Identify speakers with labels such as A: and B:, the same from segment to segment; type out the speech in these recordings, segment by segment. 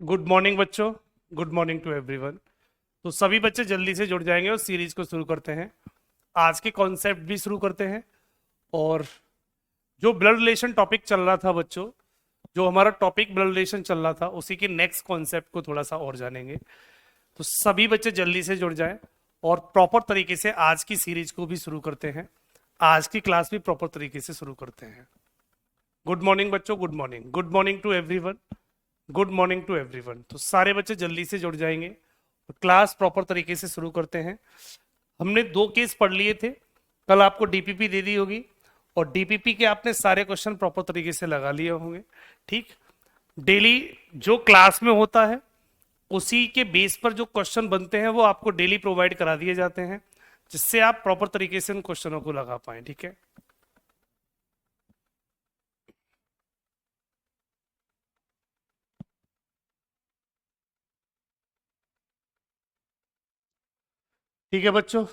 A: Good morning बच्चों। Good morning to everyone. तो सभी बच्चे जल्दी से जुड़ जाएंगे और सीरीज को शुरू करते हैं। आज के कॉन्सेप्ट भी शुरू करते हैं। और जो ब्लड रिलेशन टॉपिक चल रहा था बच्चों, जो हमारा टॉपिक ब्लड रिलेशन चल रहा था, उसी के नेक्स्ट कॉन्सेप्ट को थोड़ा सा और जानेंगे। तो सभी बच्चे जल्दी से जुड़ जाएं और प्रॉपर तरीके से आज की सीरीज को भी शुरू करते हैं। आज की क्लास भी प्रॉपर तरीके से शुरू करते हैं। गुड मॉर्निंग बच्चों, good morning, good morning to everyone, good morning to everyone. तो सारे बच्चे जल्दी से जुड़ जाएंगे। क्लास प्रॉपर तरीके से शुरू करते हैं। हमने 2 केस पढ़ लिए थे। कल आपको डीपीपी दे दी होगी और डीपीपी के आपने सारे क्वेश्चन प्रॉपर तरीके से लगा लिए होंगे। ठीक, डेली जो क्लास में होता है उसी के बेस पर जो क्वेश्चन बनते हैं वो आपको डेली प्रोवाइड करा दिए जाते हैं, जिससे आप प्रॉपर तरीके से उन क्वेश्चनों को लगा पाए। ठीक है, ठीक है बच्चों।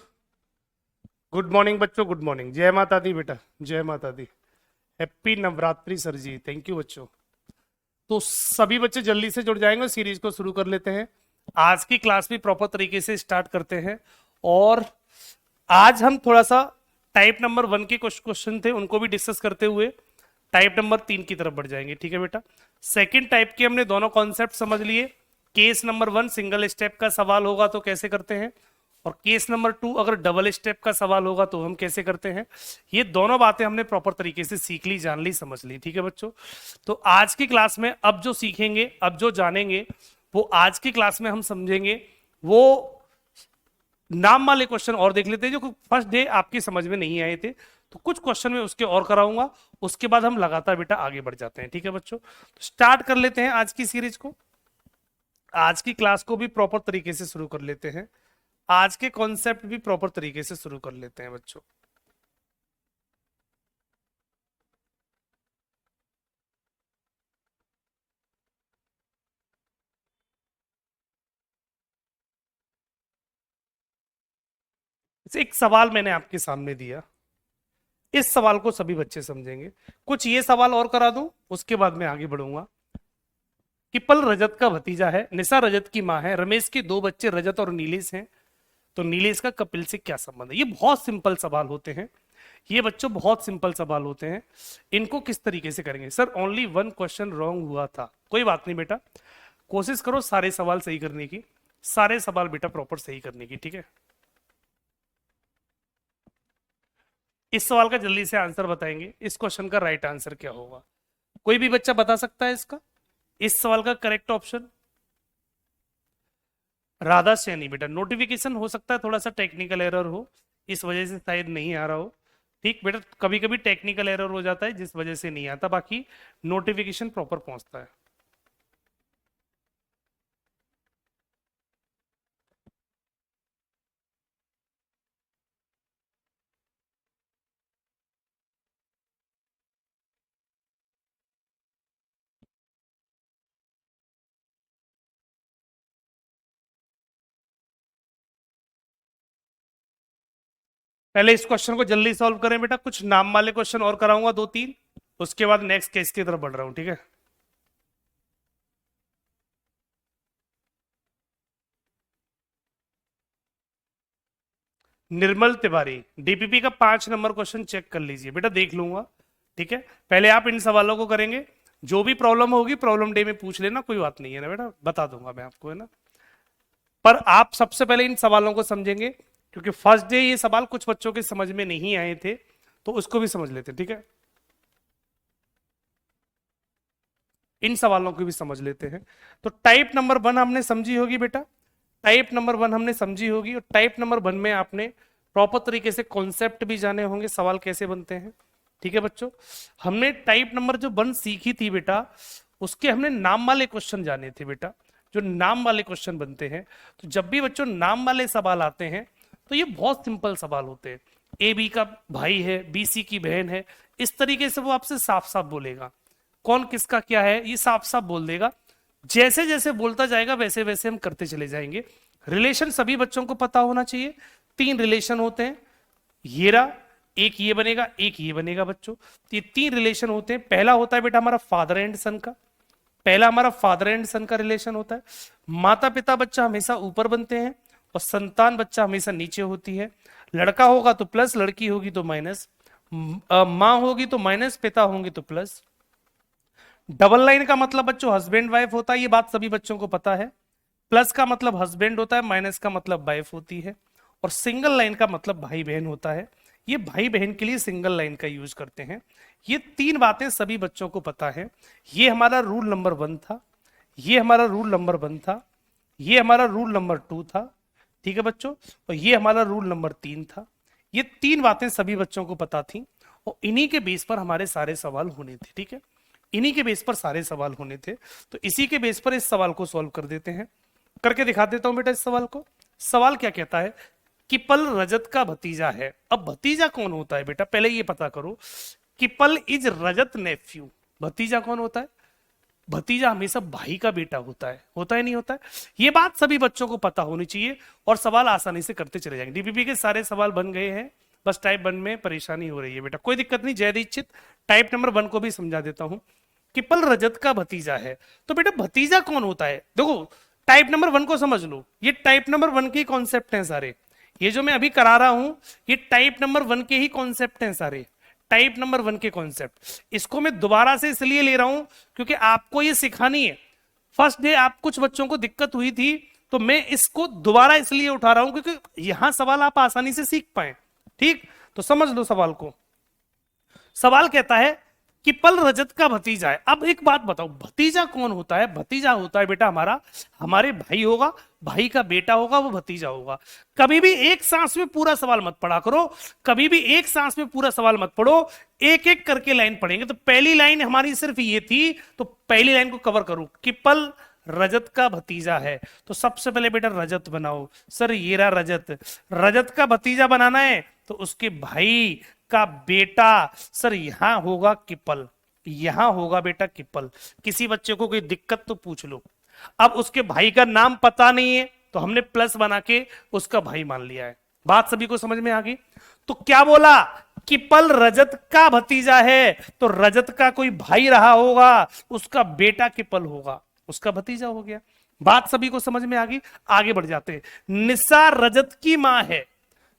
A: गुड मॉर्निंग बच्चों, गुड मॉर्निंग। जय माता दी बेटा, जय माता दी। Happy Navratri sir ji, thank you बच्चों। तो सभी बच्चे जल्दी से जुड़ जाएंगे, सीरीज को शुरू कर लेते हैं। आज की क्लास भी प्रॉपर तरीके से स्टार्ट करते हैं। और आज हम थोड़ा सा टाइप नंबर 1 के कुछ क्वेश्चन थे उनको भी डिस्कस करते हुए टाइप नंबर 3 की तरफ बढ़ जाएंगे। ठीक है बेटा, सेकंड टाइप के हमने दोनों कॉन्सेप्ट समझ लिए। केस नंबर 1 सिंगल स्टेप का सवाल होगा तो कैसे करते हैं, और केस नंबर 2 अगर डबल स्टेप का सवाल होगा तो हम कैसे करते हैं। ये दोनों बातें हमने प्रॉपर तरीके से सीख ली, जान ली, समझ ली। ठीक है बच्चों, तो आज की क्लास में अब जो सीखेंगे, अब जो जानेंगे, वो आज की क्लास में हम समझेंगे। वो नाम वाले क्वेश्चन और देख लेते हैं जो फर्स्ट डे आपकी समझ में नहीं आए थे, तो कुछ क्वेश्चन में उसके और कराऊंगा। उसके बाद हम लगातार बेटा आगे बढ़ जाते हैं। ठीक है बच्चों, तो स्टार्ट कर लेते हैं आज की सीरीज को। आज की क्लास को भी प्रॉपर तरीके से शुरू कर लेते हैं। आज के कॉन्सेप्ट भी प्रॉपर तरीके से शुरू कर लेते हैं बच्चों। एक सवाल मैंने आपके सामने दिया, इस सवाल को सभी बच्चे समझेंगे। कुछ ये सवाल और करा दूं, उसके बाद मैं आगे बढ़ूंगा। किपल रजत का भतीजा है, निशा रजत की मां है, रमेश के 2 बच्चे रजत और नीलेश हैं, तो नीलेश का कपिल से क्या संबंध है। ये बहुत सिंपल सवाल होते हैं, ये बच्चों बहुत सिंपल सवाल होते हैं। इनको किस तरीके से करेंगे। सर ओनली 1 क्वेश्चन रॉन्ग हुआ था, कोई बात नहीं बेटा, कोशिश करो सारे सवाल सही करने की, सारे सवाल बेटा प्रॉपर सही करने की। ठीक है, इस सवाल का जल्दी से आंसर बताएंगे, इस क्वेश्चन का राइट आंसर क्या होगा। कोई भी बच्चा बता सकता है इसका, इस सवाल का करेक्ट ऑप्शन। राधा सैनी बेटा, नोटिफिकेशन हो सकता है थोड़ा सा टेक्निकल एरर हो, इस वजह से शायद नहीं आ रहा हो। ठीक बेटा, कभी कभी टेक्निकल एरर हो जाता है जिस वजह से नहीं आता, बाकी नोटिफिकेशन प्रॉपर पहुंचता है। पहले इस क्वेश्चन को जल्दी सॉल्व करें बेटा, कुछ नाम वाले क्वेश्चन और कराऊंगा 2-3, उसके बाद नेक्स्ट केस की तरफ बढ़ रहा हूं। ठीक है, निर्मल तिवारी, डीपीपी का 5 नंबर क्वेश्चन चेक कर लीजिए बेटा, देख लूंगा। ठीक है, पहले आप इन सवालों को करेंगे, जो भी प्रॉब्लम होगी प्रॉब्लम डे में पूछ लेना, कोई बात नहीं है ना बेटा, बता दूंगा मैं आपको, है ना। पर आप सबसे पहले इन सवालों को समझेंगे, क्योंकि फर्स्ट डे ये सवाल कुछ बच्चों के समझ में नहीं आए थे, तो उसको भी समझ लेते। ठीक है, इन सवालों को भी समझ लेते हैं। तो टाइप नंबर 1 हमने समझी होगी बेटा, टाइप नंबर 1 हमने समझी होगी, और टाइप नंबर 1 में आपने प्रॉपर तरीके से कॉन्सेप्ट भी जाने होंगे, सवाल कैसे बनते हैं। ठीक है बच्चों, हमने टाइप नंबर जो 1 सीखी थी बेटा, उसके हमने नाम वाले क्वेश्चन जाने थे बेटा, जो नाम वाले क्वेश्चन बनते हैं। तो जब भी बच्चों नाम वाले सवाल आते हैं तो ये बहुत सिंपल सवाल होते हैं। ए बी का भाई है, बी सी की बहन है, इस तरीके से वो आपसे साफ साफ बोलेगा, कौन किसका क्या है ये साफ साफ बोल देगा। जैसे जैसे बोलता जाएगा वैसे वैसे हम करते चले जाएंगे। रिलेशन सभी बच्चों को पता होना चाहिए। 3 रिलेशन होते हैं, ये रहा, एक ये बनेगा, एक ये बनेगा बच्चों। तो ये 3 रिलेशन होते हैं। पहला होता है बेटा हमारा फादर एंड सन का, पहला हमारा फादर एंड सन का रिलेशन होता है। माता पिता बच्चा हमेशा ऊपर बनते हैं और संतान बच्चा हमेशा नीचे होती है। लड़का होगा तो प्लस, लड़की होगी तो माइनस, माँ होगी तो माइनस, पिता होंगे तो प्लस। डबल लाइन का मतलब बच्चों हस्बैंड वाइफ होता है, ये बात सभी बच्चों को पता है। प्लस का मतलब हस्बैंड होता है, माइनस का मतलब वाइफ होती है, और सिंगल लाइन का मतलब भाई बहन होता है। ये भाई बहन के लिए सिंगल लाइन का यूज करते हैं। ये तीन बातें सभी बच्चों को पता है। ये हमारा रूल नंबर 1 था, ये हमारा रूल नंबर 1 था, ये हमारा रूल नंबर 2 था, ठीक है बच्चों, और ये हमारा रूल नंबर 3 था। ये तीन बातें सभी बच्चों को पता थी और इन्हीं के बेस पर हमारे सारे सवाल होने थे, ठीक है, इन्हीं के बेस पर सारे सवाल होने थे। तो इसी के बेस पर इस सवाल को सॉल्व कर देते हैं। करके दिखा देता हूं बेटा इस सवाल को। सवाल क्या कहता है कि पल रजत का भतीजा है। अब भतीजा कौन होता है बेटा, पहले ये पता करो कि पल इज रजत नेफ्यू। भतीजा कौन होता है? भतीजा हमेशा भाई का बेटा होता है नहीं होता है? ये बात सभी बच्चों को पता होनी चाहिए और सवाल आसानी से करते चले जाएंगे। डीपीपी के सारे सवाल बन गए हैं, बस टाइप 1 में परेशानी हो रही है बेटा, कोई दिक्कत नहीं। जय दीक्षित, टाइप नंबर 1 को भी समझा देता हूं कि पल रजत का भतीजा है। तो बेटा भतीजा कौन होता है? देखो टाइप नंबर 1 को समझ लो, ये टाइप नंबर 1 के कॉन्सेप्ट हैं सारे। ये जो मैं अभी करा रहा हूं ये टाइप नंबर 1 के ही कॉन्सेप्ट हैं सारे, टाइप नंबर 1 के कॉन्सेप्ट। इसको मैं दोबारा से इसलिए ले रहा हूं क्योंकि आपको ये सिखानी है। फर्स्ट डे आप कुछ बच्चों को दिक्कत हुई थी तो मैं इसको दोबारा इसलिए उठा रहा हूं क्योंकि यहां सवाल आप आसानी से सीख पाए, ठीक? तो समझ लो सवाल को। सवाल कहता है कि पल रजत का भतीजा है। अब एक बात बताओ, भतीजा कौन होता है? भतीजा होता है बेटा हमारे भाई होगा, भाई का बेटा होगा, वो भतीजा होगा। कभी भी एक सांस में पूरा सवाल मत पढ़ा करो, कभी भी एक सांस में पूरा सवाल मत पढ़ो, एक एक करके लाइन पढ़ेंगे। तो पहली लाइन हमारी सिर्फ ये थी, तो पहली लाइन को कवर करूं कि पल रजत का भतीजा है। तो सबसे पहले बेटा रजत बनाओ। सर ये रहा रजत, रजत का भतीजा बनाना है तो उसके भाई का बेटा, सर यहां होगा किपल, यहां होगा बेटा किपल। किसी बच्चे को कोई दिक्कत तो पूछ लो। अब उसके भाई का नाम पता नहीं है तो हमने प्लस बना के उसका भाई मान लिया है। बात सभी को समझ में आ गई? तो क्या बोला कि पल रजत का भतीजा है, तो रजत का कोई भाई रहा होगा, उसका बेटा किपल होगा, उसका भतीजा हो गया। बात सभी को समझ में आ गई? आगे बढ़ जाते हैं। निशा रजत की मां है,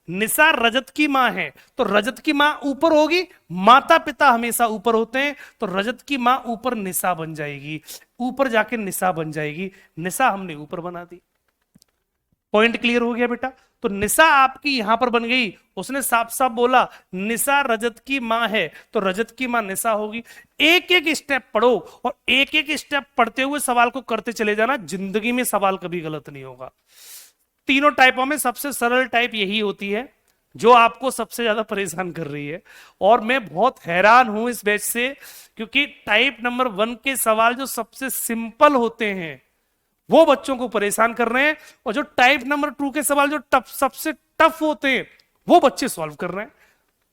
A: निशा रजत की मां है, तो रजत की मां ऊपर होगी, माता पिता हमेशा ऊपर होते हैं, तो रजत की मां ऊपर निशा बन जाएगी, ऊपर जाके निशा बन जाएगी। निशा हमने ऊपर बना दी। पॉइंट क्लियर हो गया बेटा? तो निशा आपकी यहां पर बन गई। उसने साफ साफ बोला निशा रजत की मां है, तो रजत की मां निशा होगी। एक एक स्टेप पढ़ो और एक एक स्टेप पढ़ते हुए सवाल को करते चले जाना, जिंदगी में सवाल कभी गलत नहीं होगा। तीनों टाइपों में सबसे सरल टाइप यही होती है जो आपको सबसे ज्यादा परेशान कर रही है, और मैं बहुत हैरान हूं इस बैच से, क्योंकि टाइप नंबर 1 के सवाल जो सबसे सिंपल होते हैं वो बच्चों को परेशान कर रहे हैं, और जो टाइप नंबर 2 के सवाल जो सबसे टफ होते हैं वो बच्चे सॉल्व कर रहे हैं।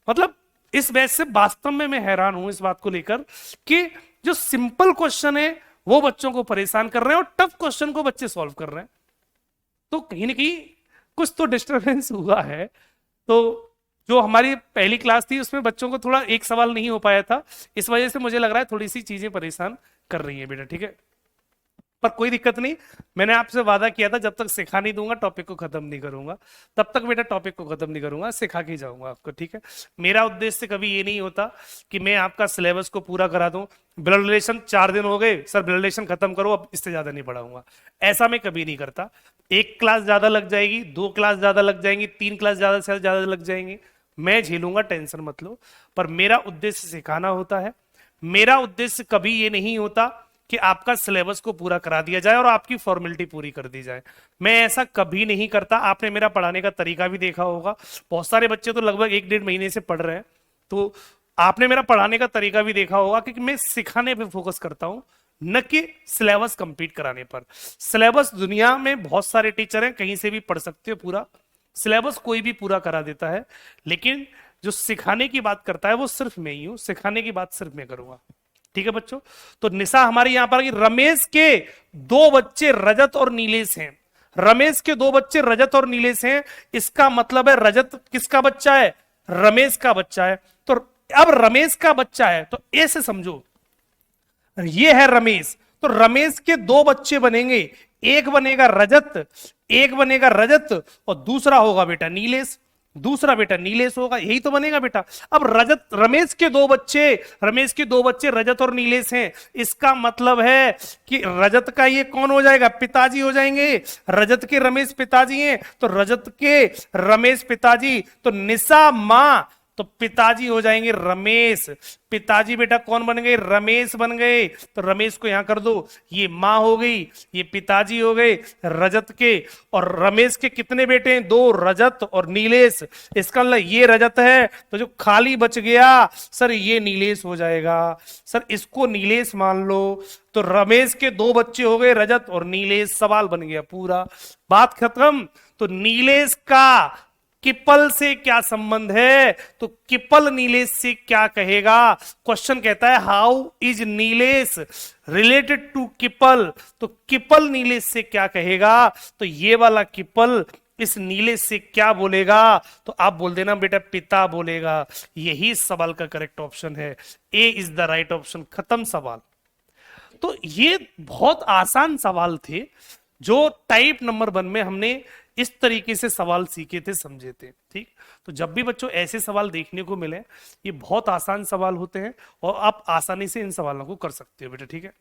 A: मतलब इस बैच से वास्तव में मैं हैरान हूं इस बात को लेकर कि जो सिंपल क्वेश्चन है वो बच्चों को परेशान कर रहे हैं और टफ क्वेश्चन को बच्चे सॉल्व कर रहे हैं। तो कहीं ना कहीं कुछ तो डिस्टरबेंस हुआ है। तो जो हमारी पहली क्लास थी उसमें बच्चों को थोड़ा एक सवाल नहीं हो पाया था, इस वजह से मुझे लग रहा है थोड़ी सी चीजें परेशान कर रही है बेटा, ठीक है? पर कोई दिक्कत नहीं, मैंने आपसे वादा किया था जब तक सिखा नहीं दूंगा टॉपिक को खत्म नहीं करूंगा, तब तक बेटा टॉपिक को खत्म नहीं करूंगा, सिखा के जाऊंगा आपको, ठीक है? मेरा उद्देश्य कभी ये नहीं होता कि मैं आपका सिलेबस को पूरा करा दूं। ब्लड रिलेशन 4 दिन हो गए सर, ब्लड रिलेशन खत्म करो, अब इससे ज्यादा नहीं पढ़ाऊंगा, ऐसा मैं कभी नहीं करता। 1 क्लास ज्यादा लग जाएगी, 2 क्लास ज्यादा लग जाएंगी, 3 क्लास ज्यादा से ज्यादा लग जाएंगी, मैं झेलूंगा, टेंशन मत लो। पर मेरा उद्देश्य सिखाना होता है। मेरा उद्देश्य कभी ये नहीं होता कि आपका सिलेबस को पूरा करा दिया जाए और आपकी फॉर्मेलिटी पूरी कर दी जाए। मैं ऐसा कभी नहीं करता। आपने मेरा पढ़ाने का तरीका भी देखा होगा, बहुत सारे बच्चे तो लगभग 1-1.5 महीने से पढ़ रहे हैं, तो आपने मेरा पढ़ाने का तरीका भी देखा होगा कि मैं सिखाने पे फोकस करता हूं, न कि सिलेबस कंप्लीट कराने पर। सिलेबस दुनिया में बहुत सारे टीचर हैं, कहीं से भी पढ़ सकते हो, पूरा सिलेबस कोई भी पूरा करा देता है, लेकिन जो सिखाने की बात करता है वो सिर्फ मैं ही हूं, सिखाने की बात सिर्फ मैं करूंगा, ठीक है बच्चों? तो निशा हमारी यहां पर रमेश के 2 बच्चे रजत और नीलेश हैं। रमेश के 2 बच्चे रजत और नीलेश हैं, इसका मतलब है रजत किसका बच्चा है? रमेश का बच्चा है। तो अब रमेश का बच्चा है तो ऐसे समझो, ये है रमेश, तो रमेश के दो बच्चे बनेंगे, एक बनेगा रजत, एक बनेगा रजत और दूसरा होगा बेटा नीलेश, दूसरा बेटा नीलेश होगा, यही तो बनेगा बेटा। अब रजत, रमेश के दो बच्चे, रमेश के दो बच्चे रजत और नीलेश हैं, इसका मतलब है कि रजत का ये कौन हो जाएगा, पिताजी हो जाएंगे। रजत के रमेश पिताजी हैं, तो रजत के रमेश पिताजी, तो निशा मां, तो पिताजी हो जाएंगे रमेश। पिताजी बेटा कौन बन गए, रमेश बन गए, तो रमेश को यहां कर दो, ये मां हो गई, ये पिताजी हो गए रजत के। और रमेश के कितने बेटे हैं, दो, रजत और नीलेश। इसका मतलब ये रजत है, तो जो खाली बच गया सर ये नीलेश हो जाएगा, सर इसको नीलेश मान लो। तो रमेश के दो बच्चे हो गए रजत और नीलेश, सवाल बन गया पूरा, बात खत्म। तो नीलेश का किपल से क्या संबंध है, तो किपल नीलेश से क्या कहेगा। क्वेश्चन कहता है how is Nilesh related to Kipal, तो किपल नीलेश से क्या कहेगा, तो ये वाला किपल इस नीलेश से क्या बोलेगा, तो आप बोल देना बेटा पिता बोलेगा। यही सवाल का करेक्ट ऑप्शन है, A is the right option, खत्म सवाल। तो ये बहुत आसान सवाल थे जो टाइप नंबर 1 में हमने इस तरीके से सवाल सीखे थे, समझे थे, ठीक। तो जब भी बच्चों ऐसे सवाल देखने को मिले, ये बहुत आसान सवाल होते हैं और आप आसानी से इन सवालों को कर सकते हो बेटा, ठीक है।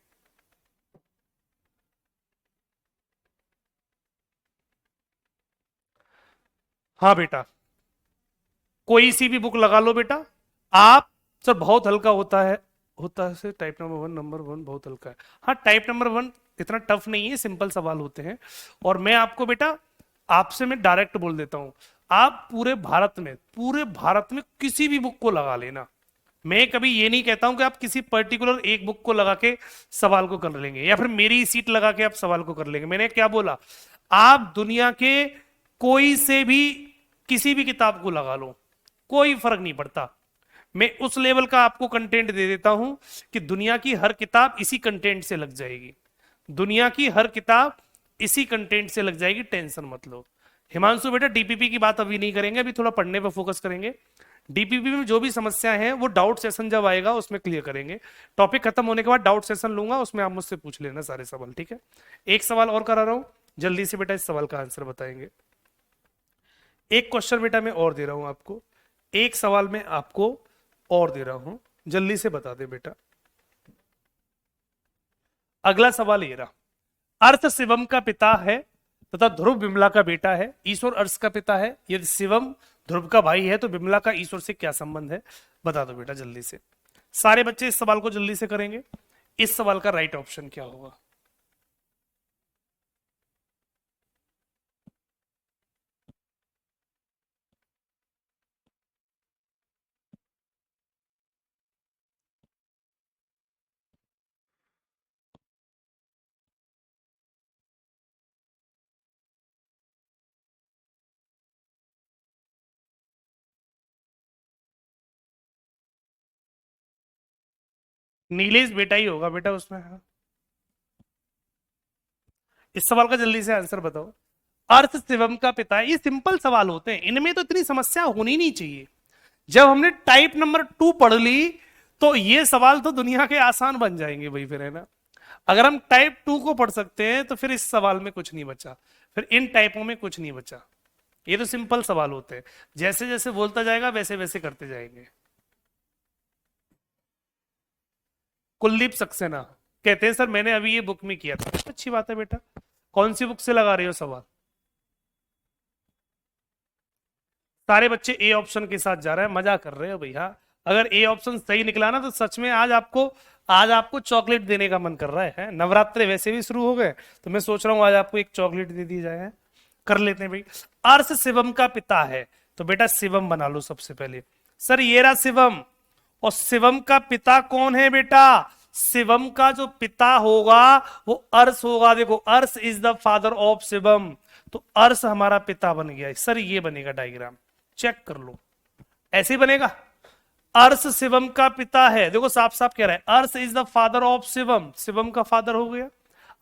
A: हाँ बेटा, कोई सी भी बुक लगा लो बेटा आप, सर बहुत हल्का होता है टाइप नंबर 1 बहुत हल्का है। हाँ टाइप नंबर 1 इतना टफ नहीं है, सिंपल सवाल होते हैं। और मैं आपको बेटा, आपसे मैं डायरेक्ट बोल देता हूं, आप पूरे भारत में किसी भी बुक को लगा लेना। मैं कभी ये नहीं कहता हूं कि आप किसी पर्टिकुलर एक बुक को लगा के सवाल को कर लेंगे या फिर मेरी सीट लगा के आप सवाल को कर लेंगे। मैंने क्या बोला, आप दुनिया के कोई से भी किसी भी किताब को लगा लो, कोई फर्क नहीं पड़ता। मैं उस लेवल का आपको कंटेंट दे देता हूं कि दुनिया की हर किताब इसी कंटेंट से लग जाएगी, दुनिया की हर किताब इसी कंटेंट से लग जाएगी, टेंशन मत लो। हिमांशु बेटा डीपीपी की बात अभी नहीं करेंगे, अभी थोड़ा पढ़ने पर फोकस करेंगे। डीपीपी में जो भी समस्या है वो डाउट सेशन जब आएगा उसमें क्लियर करेंगे। टॉपिक खत्म होने के बाद डाउट सेशन लूंगा, उसमें आप मुझसे पूछ लेना सारे सवाल, ठीक है। एक सवाल और करा रहा हूं, जल्दी से बेटा इस सवाल का आंसर बताएंगे। एक क्वेश्चन बेटा मैं और दे रहा हूं आपको, एक सवाल में आपको और दे रहा हूं, जल्दी से बता दे बेटा। अगला सवाल ये रहा, अर्थ शिवम का पिता है तथा ध्रुव बिमला का बेटा है, ईश्वर अर्थ का पिता है, यदि शिवम ध्रुव का भाई है तो बिमला का ईश्वर से क्या संबंध है, बता दो बेटा जल्दी से। सारे बच्चे इस सवाल को जल्दी से करेंगे। इस सवाल का राइट ऑप्शन क्या होगा, नीलेश बेटा ही होगा बेटा उसमें। हाँ। इस सवाल का जल्दी से आंसर बताओ। अर्थ शिवम का पिता है, ये सिंपल सवाल होते हैं, इनमें तो इतनी समस्या होनी नहीं चाहिए। जब हमने टाइप नंबर 2 पढ़ ली तो ये सवाल तो दुनिया के आसान बन जाएंगे भाई, फिर है ना। अगर हम टाइप 2 को पढ़ सकते हैं तो फिर इस सवाल में कुछ नहीं बचा, फिर इन टाइपों में कुछ नहीं बचा। ये तो सिंपल सवाल होते हैं, जैसे जैसे बोलता जाएगा वैसे वैसे करते जाएंगे। कुलदीप सक्सेना कहते हैं सर मैंने अभी ये बुक में किया था, अच्छी बात है बेटा। कौन सी बुक से लगा रहे हो सवाल, सारे बच्चे ए ऑप्शन के साथ जा रहे हैं, मजा कर रहे हो भैया। अगर ए ऑप्शन सही निकला ना तो सच में आज आपको चॉकलेट देने का मन कर रहा है। नवरात्रे वैसे भी शुरू हो गए तो मैं सोच रहा हूं आज आपको एक चॉकलेट दे दी जाए, कर लेते हैं भाई। अर्थ शिवम का पिता है तो बेटा शिवम बना लो सबसे पहले। सर ये रहा शिवम, और शिवम का पिता कौन है बेटा, शिवम का जो पिता होगा वो अर्श होगा। देखो अर्श is the father of Shivam, तो अर्श हमारा पिता बन गया। सर ये बनेगा डायग्राम, चेक कर लो, ऐसे ही बनेगा। अर्श शिवम का पिता है, देखो साफ साफ कह रहा है अर्श is the father of Shivam, Shivam का फादर हो गया।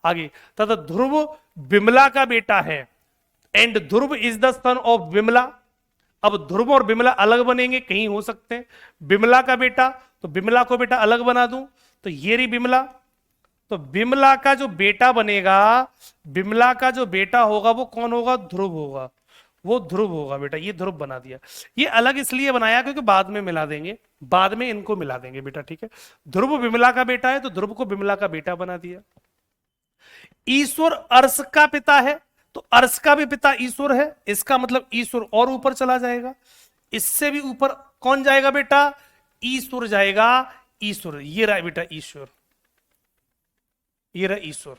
A: आगे तथा ध्रुव बिमला का बेटा है, and Dhruv is the son of Bimla. अब ध्रुव और बिमला अलग बनेंगे, कहीं हो सकते हैं। बिमला का बेटा, तो बिमला को बेटा अलग बना दूं तो ये रही बिमला, तो बिमला का जो बेटा बनेगा, बिमला का जो बेटा होगा वो कौन होगा? ध्रुव होगा, वो ध्रुव होगा बेटा। ये ध्रुव बना दिया। ये अलग इसलिए बनाया क्योंकि बाद में मिला देंगे, बाद में इनको मिला देंगे बेटा, ठीक है। ध्रुव बिमला का बेटा है तो ध्रुव को बिमला का बेटा बना दिया। ईश्वर अर्श का पिता है तो अर्श का भी पिता ईश्वर है, इसका मतलब ईश्वर और ऊपर चला जाएगा। इससे भी ऊपर कौन जाएगा बेटा? ईश्वर जाएगा। ईश्वर ये रहा बेटा, ईश्वर, ये रहा ईश्वर,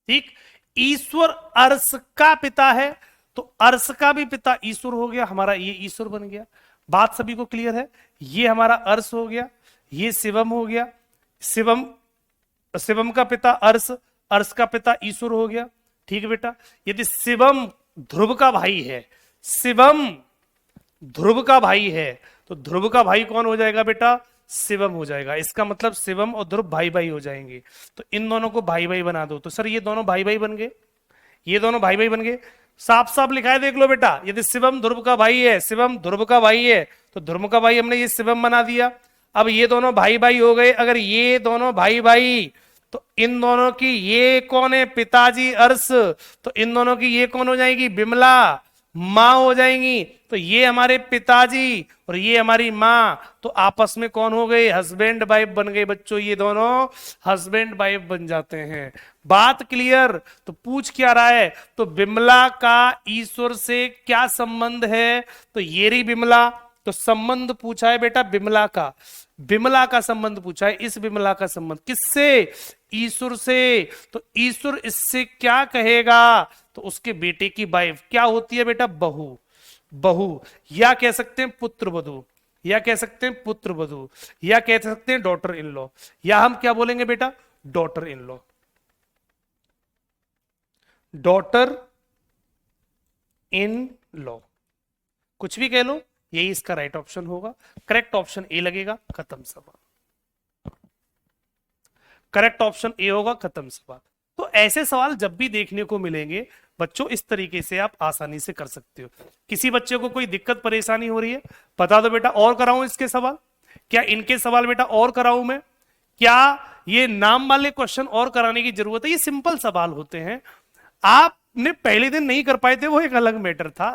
A: ठीक। ईश्वर अर्श का पिता है तो अर्श का भी पिता ईश्वर हो गया, हमारा ये ईश्वर बन गया। बात सभी को क्लियर है? ये हमारा अर्श हो गया, ये शिवम हो गया, शिवम, शिवम का पिता अर्श, अर्श का पिता ईश्वर हो गया, ठीक है बेटा। यदि शिवम ध्रुव का भाई है, शिवम ध्रुव का भाई है, तो ध्रुव का भाई कौन हो जाएगा बेटा? शिवम हो जाएगा। इसका मतलब शिवम और ध्रुव भाई भाई हो जाएंगे। तो इन दोनों को भाई भाई बना दो। तो सर ये दोनों भाई भाई बन गए, ये दोनों भाई भाई बन गए। साफ साफ लिखा है, देख लो बेटा। यदि शिवम ध्रुव का भाई है, शिवम ध्रुव का भाई है, तो ध्रुव का भाई हमने ये शिवम बना दिया। अब ये दोनों भाई भाई हो गए। अगर ये दोनों भाई भाई, तो इन दोनों की ये कौन है? पिताजी अर्श। तो इन दोनों की ये कौन हो जाएगी? बिमला मां हो जाएंगी। तो ये हमारे पिताजी और ये हमारी मां, तो आपस में कौन हो गए? हस्बैंड वाइफ बन गए बच्चों। ये दोनों हस्बैंड वाइफ बन जाते हैं। बात क्लियर? तो पूछ क्या रहा है? तो बिमला का ईश्वर से क्या संबंध है? तो ये रही बिमला। तो संबंध पूछा है बेटा बिमला का, बिमला का संबंध पूछा है। इस बिमला का संबंध किससे? ईश्वर से। तो ईश्वर इससे क्या कहेगा? तो उसके बेटे की वाइफ क्या होती है बेटा? बहू। बहू, या कह सकते हैं पुत्र वधू, या कह सकते हैं पुत्र वधू, या कह सकते हैं डॉटर इन लॉ, या हम क्या बोलेंगे बेटा? Daughter in law, daughter in law, कुछ भी कह लो, यही इसका राइट ऑप्शन होगा। करेक्ट ऑप्शन ए लगेगा, खत्म सवाल। करेक्ट ऑप्शन ए होगा, खत्म सवाल। तो ऐसे सवाल जब भी देखने को मिलेंगे बच्चों, इस तरीके से आप आसानी से कर सकते हो। किसी बच्चे को कोई दिक्कत परेशानी हो रही है, बता दो बेटा। और कराऊं इसके सवाल? क्या इनके सवाल बेटा और कराऊं मैं? क्या ये नाम वाले क्वेश्चन और कराने की जरूरत है? ये सिंपल सवाल होते हैं। आपने पहले दिन नहीं कर पाए थे, वो एक अलग मैटर था।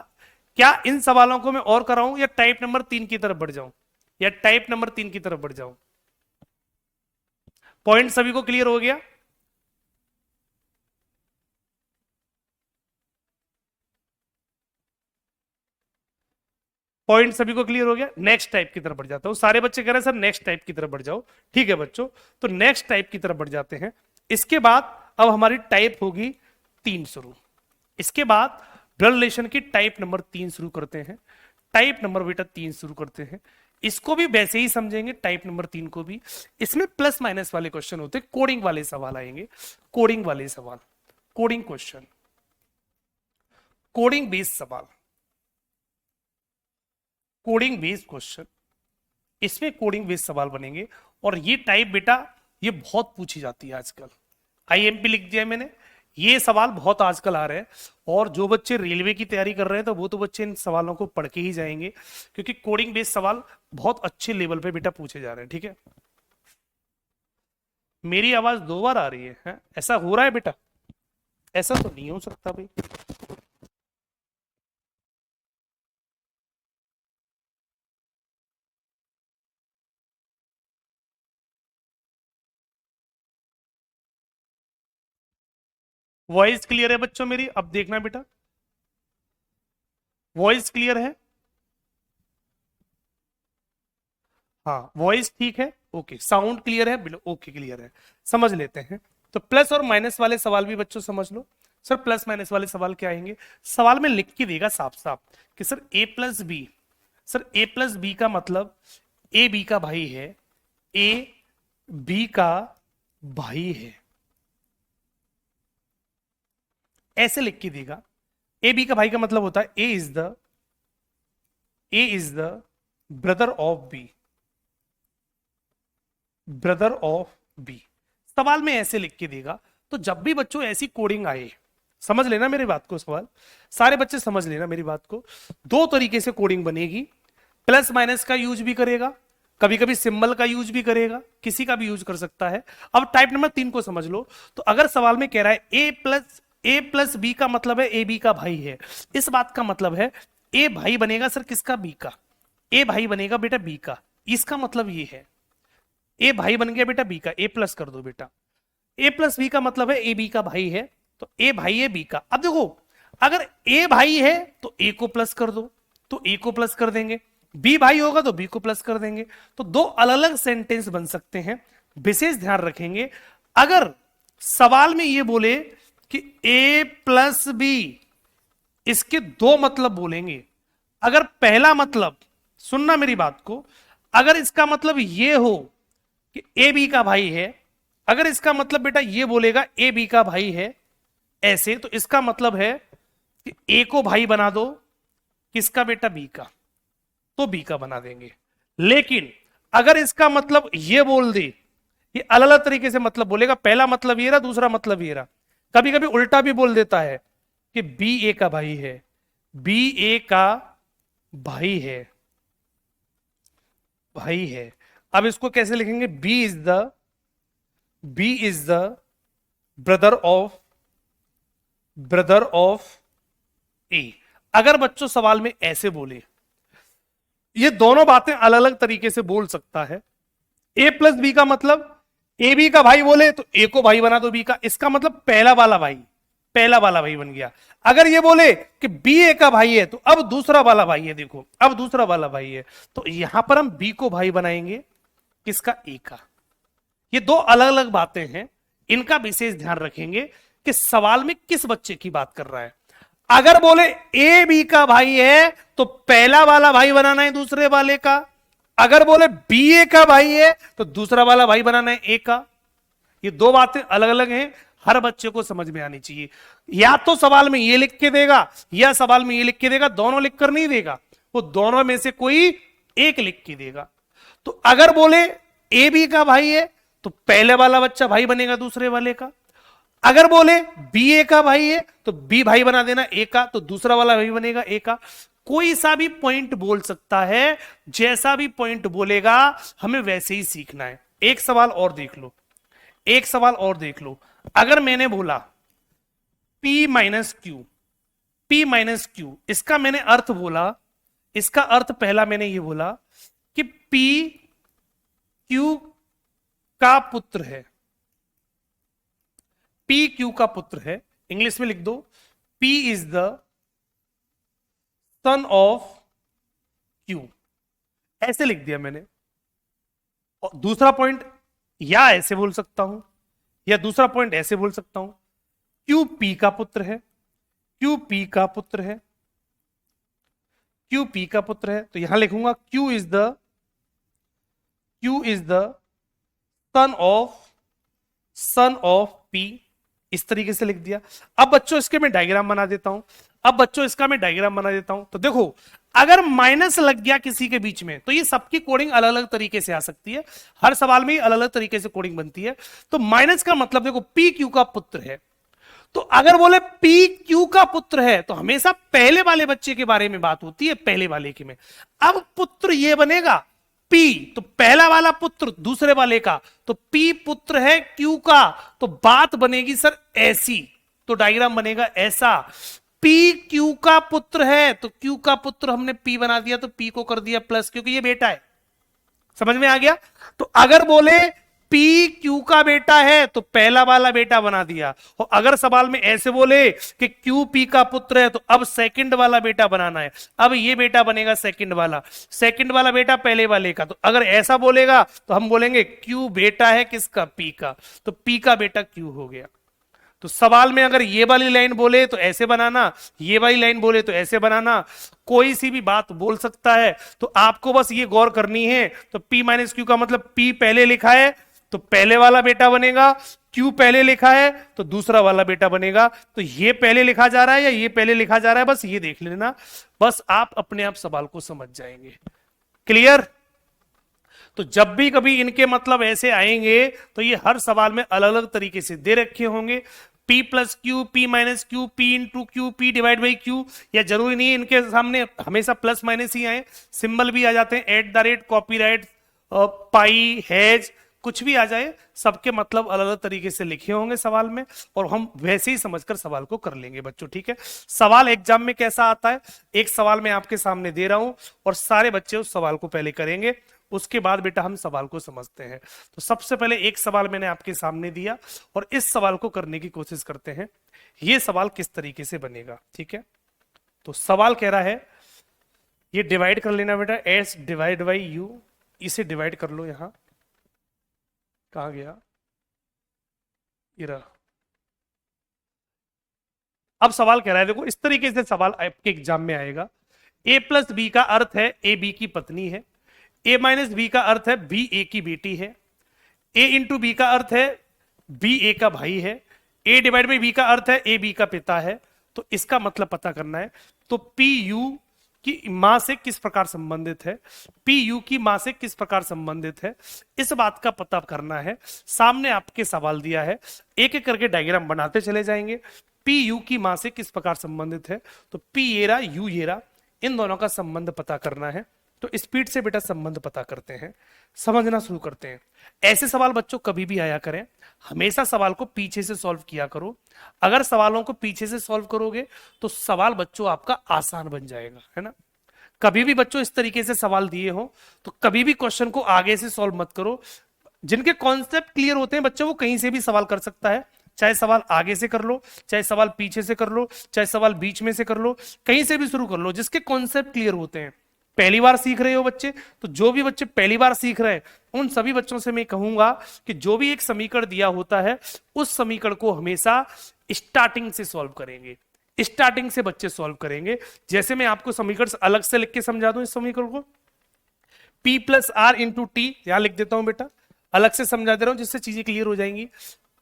A: क्या इन सवालों को मैं और कराऊं, या टाइप नंबर 3 की तरफ बढ़ जाऊं, या टाइप नंबर 3 की तरफ बढ़ जाऊं? पॉइंट सभी को क्लियर हो गया? पॉइंट सभी को क्लियर हो गया? नेक्स्ट टाइप की तरफ बढ़ जाता हूं। सारे बच्चे कह रहे हैं सर नेक्स्ट टाइप की तरफ बढ़ जाओ। ठीक है बच्चों, तो नेक्स्ट टाइप की तरफ बढ़ जाते हैं। इसके बाद अब हमारी टाइप होगी 3 शुरू। इसके बाद ब्लड रिलेशन की टाइप नंबर 3 शुरू करते हैं। टाइप नंबर बेटा 3 शुरू करते हैं। इसको भी वैसे ही समझेंगे, टाइप नंबर 3 को भी। इसमें प्लस माइनस वाले क्वेश्चन होते हैं, कोडिंग वाले सवाल आएंगे, कोडिंग वाले सवाल, कोडिंग क्वेश्चन, कोडिंग बेस्ड सवाल, कोडिंग बेस्ड क्वेश्चन। इसमें कोडिंग बेस्ड सवाल बनेंगे। और ये टाइप बेटा ये बहुत पूछी जाती है आजकल। आईएमपी लिख दिया मैंने। ये सवाल बहुत आजकल आ रहे हैं, और जो बच्चे रेलवे की तैयारी कर रहे हैं तो वो तो बच्चे इन सवालों को पढ़ के ही जाएंगे, क्योंकि कोडिंग बेस्ड सवाल बहुत अच्छे लेवल पे बेटा पूछे जा रहे हैं। ठीक है, मेरी आवाज 2 बार आ रही है? ऐसा हो रहा है बेटा? ऐसा तो नहीं हो सकता भाई। वॉइस क्लियर है बच्चों मेरी? अब देखना बेटा, वॉइस क्लियर है? हाँ वॉइस ठीक है, ओके। साउंड क्लियर है? बिल्कुल ओके, क्लियर है। समझ लेते हैं। तो प्लस और माइनस वाले सवाल भी बच्चों समझ लो। सर प्लस माइनस वाले सवाल क्या आएंगे? सवाल में लिख के देगा साफ साफ कि सर ए प्लस बी। सर ए प्लस बी का मतलब ए बी का भाई है, ए बी का भाई है, ऐसे लिख के देगा। ए बी का भाई का मतलब होता है A is the brother of B, brother of B. सवाल में ऐसे लिख के देगा। तो जब भी बच्चों ऐसी कोडिंग आए, समझ लेना मेरी बात को, सवाल सारे बच्चे समझ लेना मेरी बात को। 2 तरीके से कोडिंग बनेगी। प्लस माइनस का यूज भी करेगा, कभी कभी सिंबल का यूज भी करेगा, किसी का भी यूज कर सकता है। अब टाइप नंबर 3 को समझ लो। तो अगर सवाल में कह रहा है ए प्लस बी का मतलब है ए बी का भाई है, इस बात का मतलब है ए भाई बनेगा सर किसका, बी का। ए भाई बनेगा बेटा बी का, इसका मतलब ये है ए भाई बन गया बेटा बी का, ए प्लस कर दो बेटा। ए प्लस बी का मतलब है ए बी का भाई है, तो ए भाई है बी का। अब देखो अगर ए भाई है तो ए को प्लस कर दो, तो ए को प्लस कर देंगे, बी भाई होगा तो बी को प्लस कर देंगे। तो दो अलग अलग सेंटेंस बन सकते हैं। विशेष ध्यान रखेंगे, अगर सवाल में ये बोले कि ए प्लस बी, इसके दो मतलब बोलेंगे। अगर पहला मतलब, सुनना मेरी बात को, अगर इसका मतलब ये हो कि ए बी का भाई है, अगर इसका मतलब बेटा ये बोलेगा ए बी का भाई है ऐसे, तो इसका मतलब है कि ए को भाई बना दो किसका बेटा, बी का, तो बी का बना देंगे। लेकिन अगर इसका मतलब ये बोल दे, ये अलग अलग तरीके से मतलब बोलेगा, पहला मतलब ये रहा, दूसरा मतलब ये रहा, कभी कभी उल्टा भी बोल देता है कि बी ए का भाई है, बी ए का भाई है, भाई है। अब इसको कैसे लिखेंगे, B is the brother of A. अगर बच्चों सवाल में ऐसे बोले, ये दोनों बातें अलग अलग तरीके से बोल सकता है। ए प्लस बी का मतलब ए बी का भाई बोले तो ए को भाई बना दो बी का, इसका मतलब पहला वाला भाई बन गया। अगर ये बोले कि बी ए का भाई है तो अब दूसरा वाला भाई है, देखो अब दूसरा वाला भाई है, तो यहां पर हम बी को भाई बनाएंगे किसका, ए का। ये दो अलग अलग बातें हैं, इनका विशेष ध्यान रखेंगे कि सवाल में किस बच्चे की बात कर रहा है। अगर बोले ए बी का भाई है तो पहला वाला भाई बनाना है दूसरे वाले का, अगर बोले बी ए का भाई है तो दूसरा वाला भाई बनाना है ए का। ये दो बातें अलग अलग हैं, हर बच्चे को समझ में आनी चाहिए। या तो सवाल में ये लिख के देगा या सवाल में ये लिख के देगा, दोनों लिखकर नहीं देगा, वो दोनों में से कोई एक लिख के देगा। तो अगर बोले ए बी का भाई है तो पहले वाला बच्चा भाई बनेगा दूसरे वाले का, अगर बोले बी ए का भाई है तो बी भाई बना देना ए का, तो दूसरा वाला भाई बनेगा ए का। कोई सा भी पॉइंट बोल सकता है, जैसा भी पॉइंट बोलेगा हमें वैसे ही सीखना है। एक सवाल और देख लो, एक सवाल और देख लो। अगर मैंने बोला P माइनस क्यू, इसका मैंने अर्थ बोला, इसका अर्थ पहला मैंने ये बोला कि P Q का पुत्र है, P Q का पुत्र है। इंग्लिश में लिख दो, P is the son of Q, ऐसे लिख दिया मैंने। और दूसरा पॉइंट या ऐसे बोल सकता हूं, या दूसरा पॉइंट ऐसे बोल सकता हूं, क्यू पी का पुत्र है, क्यू पी का पुत्र है, क्यू पी का पुत्र है। तो यहां लिखूंगा Q is the son of P, इस तरीके से लिख दिया। अब बच्चों इसके मैं डायग्राम बना देता हूं, तो देखो अगर माइनस लग गया किसी के बीच में तो ये सबकी कोडिंग अलग अलग तरीके से आ सकती है, हर सवाल में अलग अलग तरीके से कोडिंग बनती है। तो माइनस का मतलब देखो पी क्यू का पुत्र है, तो अगर बोले पी क्यू का पुत्र है तो हमेशा पहले वाले बच्चे के बारे में बात होती है, पहले वाले के में। अब पुत्र ये बनेगा पी, तो पहला वाला पुत्र दूसरे वाले का, तो पी पुत्र है क्यू का, तो बात बनेगी सर ऐसी, तो डायग्राम बनेगा ऐसा। पी क्यू का पुत्र है तो क्यू का पुत्र हमने पी बना दिया, तो पी को कर दिया प्लस, क्योंकि ये बेटा है। समझ में आ गया। तो अगर बोले पी क्यू का बेटा है तो पहला वाला बेटा बना दिया, और अगर सवाल में ऐसे बोले कि क्यू पी का पुत्र है तो अब सेकंड वाला बेटा बनाना है, अब ये बेटा बनेगा सेकंड वाला बेटा पहले वाले का। तो अगर ऐसा बोलेगा तो हम बोलेंगे क्यू बेटा है किसका, पी का, तो पी का बेटा क्यू हो गया। तो सवाल में अगर ये वाली लाइन बोले तो ऐसे बनाना, ये वाली लाइन बोले तो ऐसे बनाना, कोई सी भी बात बोल सकता है। तो आपको बस ये गौर करनी है। तो P माइनस क्यू का मतलब P पहले लिखा है तो पहले वाला बेटा बनेगा, Q पहले लिखा है तो दूसरा वाला बेटा बनेगा। तो ये पहले लिखा जा रहा है या ये पहले लिखा जा रहा है, बस ये देख लेना, बस आप अपने आप सवाल को समझ जाएंगे। क्लियर। तो जब भी कभी इनके मतलब ऐसे आएंगे तो ये हर सवाल में अलग अलग तरीके से दे रखे होंगे। P plus Q, P minus Q, P into Q, P divide by Q, या जरूरी नहीं है इनके सामने हमेशा प्लस माइनस ही आए, सिंबल भी आ जाते हैं, @ कॉपीराइट पाई, हैज, कुछ भी आ जाए, सबके मतलब अलग अलग तरीके से लिखे होंगे सवाल में, और हम वैसे ही समझकर सवाल को कर लेंगे बच्चों, ठीक है। सवाल एग्जाम में कैसा आता है, एक सवाल मैं आपके सामने दे रहा हूं और सारे बच्चे उस सवाल को पहले करेंगे, उसके बाद बेटा हम सवाल को समझते हैं। तो सबसे पहले एक सवाल मैंने आपके सामने दिया और इस सवाल को करने की कोशिश करते हैं, ये सवाल किस तरीके से बनेगा, ठीक है। तो सवाल कह रहा है, ये डिवाइड कर लेना बेटा, एस डिवाइड बाई यू, इसे डिवाइड कर लो, यहां कहा गया, ये रहा। अब सवाल कह रहा है, देखो इस तरीके से सवाल आपके एग्जाम में आएगा, ए प्लस बी का अर्थ है ए बी की पत्नी है, ए माइनस बी का अर्थ है बी ए की बेटी है, ए इंटू बी का अर्थ है बी ए का भाई है, ए डिवाइड बाई बी का अर्थ है ए बी का पिता है। तो इसका मतलब पता करना है, तो पी यू की मां से किस प्रकार संबंधित है, पी यू की मां से किस प्रकार संबंधित है, इस बात का पता करना है। सामने आपके सवाल दिया है, एक एक करके डायग्राम बनाते चले जाएंगे। पी यू की मां से किस प्रकार संबंधित है, तो पी येरा यू येरा, इन दोनों का संबंध पता करना है। तो स्पीड से बेटा संबंध पता करते हैं, समझना शुरू करते हैं। ऐसे सवाल बच्चों कभी भी आया करें, हमेशा सवाल को पीछे से सॉल्व किया करो। अगर सवालों को पीछे से सॉल्व करोगे तो सवाल बच्चों आपका आसान बन जाएगा, है ना। कभी भी बच्चों इस तरीके से सवाल दिए हो तो कभी भी क्वेश्चन को आगे से सॉल्व मत करो। जिनके कॉन्सेप्ट क्लियर होते हैं बच्चों, वो कहीं से भी सवाल कर सकता है, चाहे सवाल आगे से कर लो, चाहे सवाल पीछे से कर लो, चाहे सवाल बीच में से कर लो, कहीं से भी शुरू कर लो, जिसके कॉन्सेप्ट क्लियर होते हैं। पहली बार सीख रहे हो बच्चे, तो जो भी बच्चे पहली बार सीख रहे हैं उन सभी बच्चों से मैं कहूंगा कि जो भी एक समीकरण दिया होता है उस समीकरण को हमेशा स्टार्टिंग से सॉल्व करेंगे, स्टार्टिंग से बच्चे सॉल्व करेंगे। जैसे मैं आपको समीकरण अलग से लिख के समझा दूं, इस समीकरण को P plus R into T, यहां लिख देता हूं बेटा, अलग से समझा दे रहा हूं जिससे चीजें क्लियर हो जाएंगी।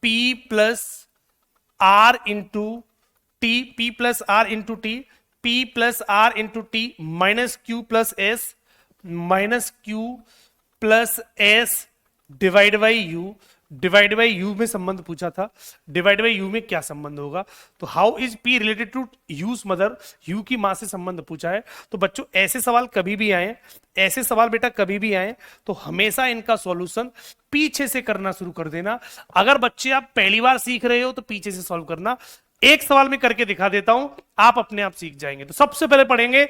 A: P plus R into T, P plus R into T, P plus R into T minus Q plus S, minus Q plus S divide by U. Divide by U में संबंध पूछा था, डिवाइड बाई यू में क्या संबंध होगा, तो how is P related to U's mother, U की मां से संबंध पूछा है। तो बच्चों ऐसे सवाल कभी भी आए, ऐसे सवाल बेटा कभी भी आए तो हमेशा इनका सॉल्यूशन पीछे से करना शुरू कर देना। अगर बच्चे आप पहली बार सीख रहे हो तो पीछे से सॉल्व करना। एक सवाल में करके दिखा देता हूं, आप अपने आप सीख जाएंगे। तो सबसे पहले पढ़ेंगे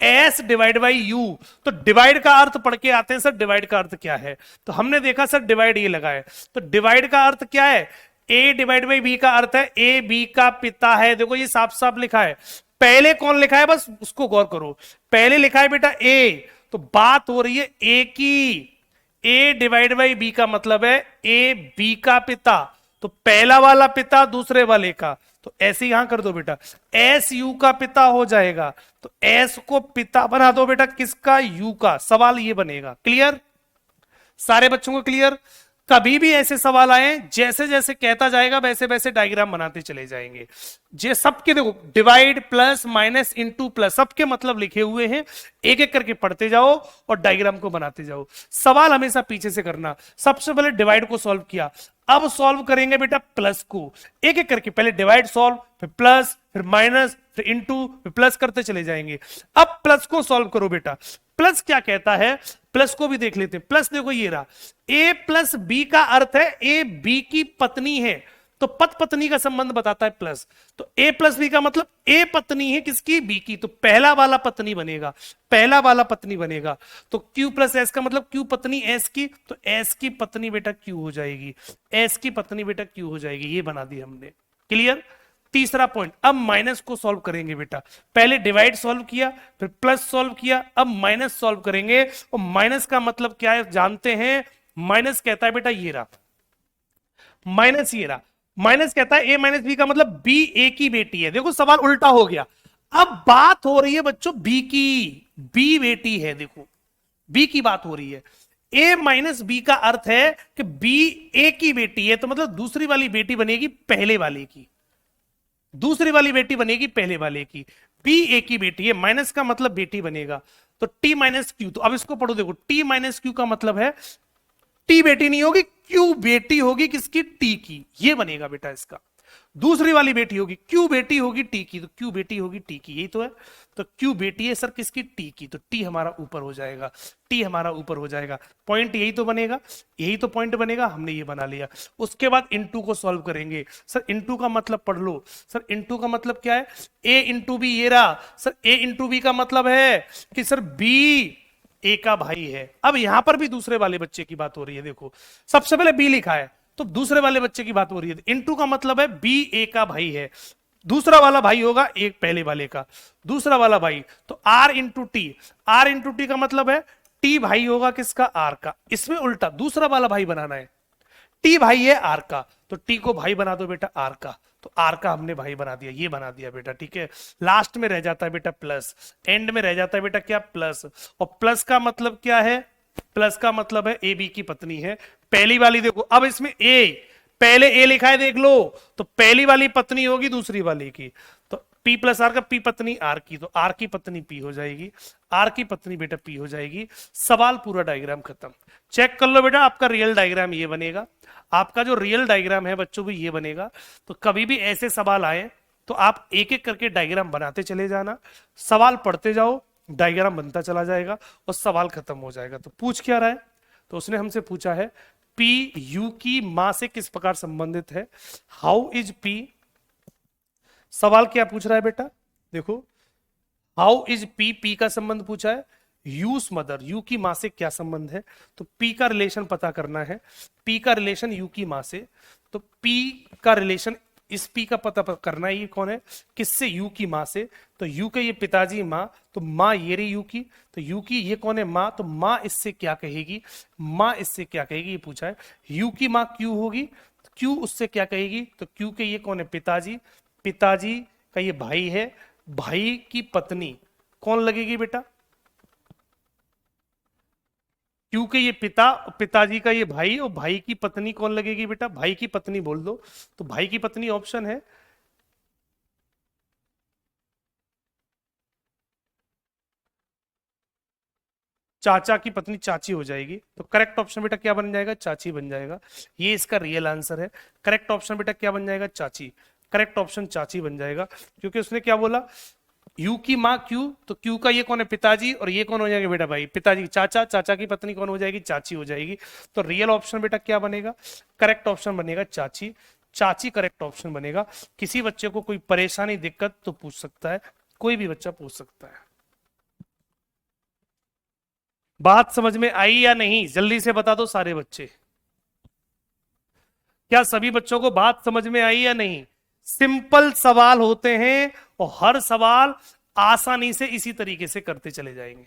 A: एस डिवाइड बाई यू। तो डिवाइड का अर्थ पढ़ के आते हैं, सर डिवाइड का अर्थ क्या है, तो हमने देखा सर डिवाइड ये लगा है, तो डिवाइड का अर्थ क्या है, ए डिवाइड बाई बी का अर्थ है ए बी का पिता है। देखो ये साफ साफ लिखा है, पहले कौन लिखा है बस उसको गौर करो, पहले लिखा है बेटा ए, तो बात हो रही है ए की, ए डिवाइड बाई बी का मतलब है ए बी का पिता, तो पहला वाला पिता दूसरे वाले का, तो ऐसे यहां कर दो बेटा, एस यू का पिता हो जाएगा, तो एस को पिता बना दो बेटा किसका, यू का। सवाल ये बनेगा, क्लियर, सारे बच्चों को क्लियर। कभी भी ऐसे सवाल आए, जैसे जैसे कहता जाएगा वैसे वैसे डायग्राम बनाते चले जाएंगे। जे सबके देखो divide plus minus into plus सबके मतलब लिखे हुए हैं, एक एक करके पढ़ते जाओ और डायग्राम को बनाते जाओ। सवाल हमेशा पीछे से करना। सबसे पहले डिवाइड को सॉल्व किया, अब सॉल्व करेंगे बेटा प्लस को, एक एक करके, पहले डिवाइड सॉल्व, फिर प्लस, फिर माइनस, फिर इंटू, फिर प्लस करते चले जाएंगे। अब प्लस को सॉल्व करो बेटा, प्लस क्या कहता है, प्लस को भी देख लेते हैं। प्लस देखो ये रहा, ए प्लस बी का अर्थ है ए बी की पत्नी है, तो पत पत्नी का संबंध बताता है प्लस, तो ए प्लस बी का मतलब ए पत्नी है किसकी, बी की, तो पहला वाला पत्नी बनेगा, पहला वाला पत्नी बनेगा। तो क्यू प्लस एस का मतलब क्यू पत्नी एस की, तो एस की पत्नी बेटा क्यू हो जाएगी, एस की पत्नी बेटा क्यू हो जाएगी, ये बना दी हमने, क्लियर। तीसरा पॉइंट, अब माइनस को सॉल्व करेंगे बेटा, पहले डिवाइड सॉल्व किया, फिर प्लस सॉल्व किया, अब माइनस सॉल्व करेंगे। और माइनस का मतलब क्या है जानते हैं, माइनस कहता है बेटा ये रहा, माइनस ये रहा, माइनस कहता है ए माइनस बी का मतलब बी ए की बेटी है। देखो सवाल उल्टा हो गया, अब बात हो रही है बच्चों बी की, बी बेटी है, देखो बी की बात हो रही है। ए माइनस बी का अर्थ है कि बी ए की बेटी है, तो मतलब दूसरी वाली बेटी बनेगी पहले वाले की, दूसरी वाली बेटी बनेगी पहले वाले की, बी ए की बेटी है, माइनस का मतलब बेटी बनेगा, तो टी माइनस क्यू। तो अब इसको पढ़ो, देखो टी माइनस क्यू का मतलब है टी बेटी नहीं होगी, क्यू बेटी होगी किसकी, टी की, ये बनेगा बेटा इसका। दूसरी वाली बेटी होगी क्यू बेटी होगी टी की, तो क्यू बेटी होगी टी की, यही तो है। तो क्यू बेटी है सर किसकी, टी की, तो टी हमारा ऊपर हो जाएगा, टी हमारा ऊपर हो जाएगा। पॉइंट यही तो बनेगा, यही तो पॉइंट बनेगा, हमने ये बना लिया। उसके बाद इनटू को सॉल्व करेंगे। सर इनटू का मतलब पढ़ लो। सर इनटू का मतलब क्या है, ए इंटू बी, ये रहा सर, ए इंटू बी का मतलब है कि सर बी ए का भाई है। अब यहां पर भी दूसरे वाले बच्चे की बात हो रही है, देखो सबसे पहले बी लिखा है तो दूसरे वाले बच्चे की बात हो रही है, इनटू का मतलब है बी ए का भाई है, दूसरा वाला भाई होगा एक पहले वाले का, दूसरा वाला भाई, तो R into T, R into T का मतलब है टी भाई होगा किसका, आर का। इसमें उल्टा दूसरा वाला भाई बनाना है, टी भाई है आर का, तो टी को भाई बना दो बेटा आर का, तो आर का हमने भाई बना दिया, ये बना दिया बेटा, ठीक है। लास्ट में रह जाता है बेटा प्लस, एंड में रह जाता है बेटा क्या, प्लस। और प्लस का मतलब क्या है, प्लस का मतलब है ए बी की पत्नी है। पहली वाली देखो, अब इसमें ए, पहले ए लिखा है देख लो, तो पहली वाली पत्नी होगी दूसरी वाली की, तो पी प्लस आर का पी पत्नी आर की, तो आर की पत्नी पी हो जाएगी, आर की पत्नी बेटा पी हो जाएगी। सवाल पूरा, डायग्राम खत्म। चेक कर लो बेटा, आपका रियल डायग्राम ये बनेगा, आपका जो रियल डायग्राम है बच्चों भी ये बनेगा। तो कभी भी ऐसे सवाल आए तो आप एक एक करके डायग्राम बनाते चले जाना, सवाल पढ़ते जाओ, डायग्राम बनता चला जाएगा और सवाल खत्म हो जाएगा। तो पूछ क्या रहा है, तो उसने हमसे पूछा है पी यू की मां से किस प्रकार संबंधित है, हाउ इज पी। सवाल क्या पूछ रहा है बेटा, देखो हाउ इज पी, पी का संबंध पूछा है, यूस मदर, यू की मां से क्या संबंध है, तो पी का रिलेशन पता करना है, पी का रिलेशन यू की मां से, तो पी का रिलेशन इस पी का पता करना है, ये कौन है किससे, यू की मां से, तो यू के ये पिताजी मां, तो मां ये रही यू की, तो यू की ये कौन है मां, तो मां इससे क्या कहेगी, मां इससे क्या कहेगी, ये पूछा है। यू की मां क्यू होगी, तो क्यू उससे क्या कहेगी, तो क्यू के ये कौन है पिताजी, पिताजी का ये भाई है, भाई की पत्नी कौन लगेगी बेटा, क्योंकि ये पिता, पिताजी का ये भाई, और भाई की पत्नी कौन लगेगी बेटा, भाई की पत्नी बोल दो, तो भाई की पत्नी ऑप्शन है, चाचा की पत्नी चाची हो जाएगी, तो करेक्ट ऑप्शन बेटा क्या बन जाएगा, चाची बन जाएगा। ये इसका रियल आंसर है। करेक्ट ऑप्शन बेटा क्या बन जाएगा, चाची, करेक्ट ऑप्शन चाची बन जाएगा, क्योंकि उसने क्या बोला, यू की माँ क्यू, तो क्यू का ये कौन है पिताजी, और ये कौन हो जाएगा बेटा भाई, पिताजी चाचा, चाचा की पत्नी कौन हो जाएगी, चाची हो जाएगी। तो रियल ऑप्शन बेटा क्या बनेगा, करेक्ट ऑप्शन बनेगा चाची, चाची करेक्ट ऑप्शन बनेगा। किसी बच्चे को कोई परेशानी दिक्कत तो पूछ सकता है, कोई भी बच्चा पूछ सकता है। बात समझ में आई या नहीं, जल्दी से बता दो सारे बच्चे, क्या सभी बच्चों को बात समझ में आई या नहीं। सिंपल सवाल होते हैं और हर सवाल आसानी से इसी तरीके से करते चले जाएंगे।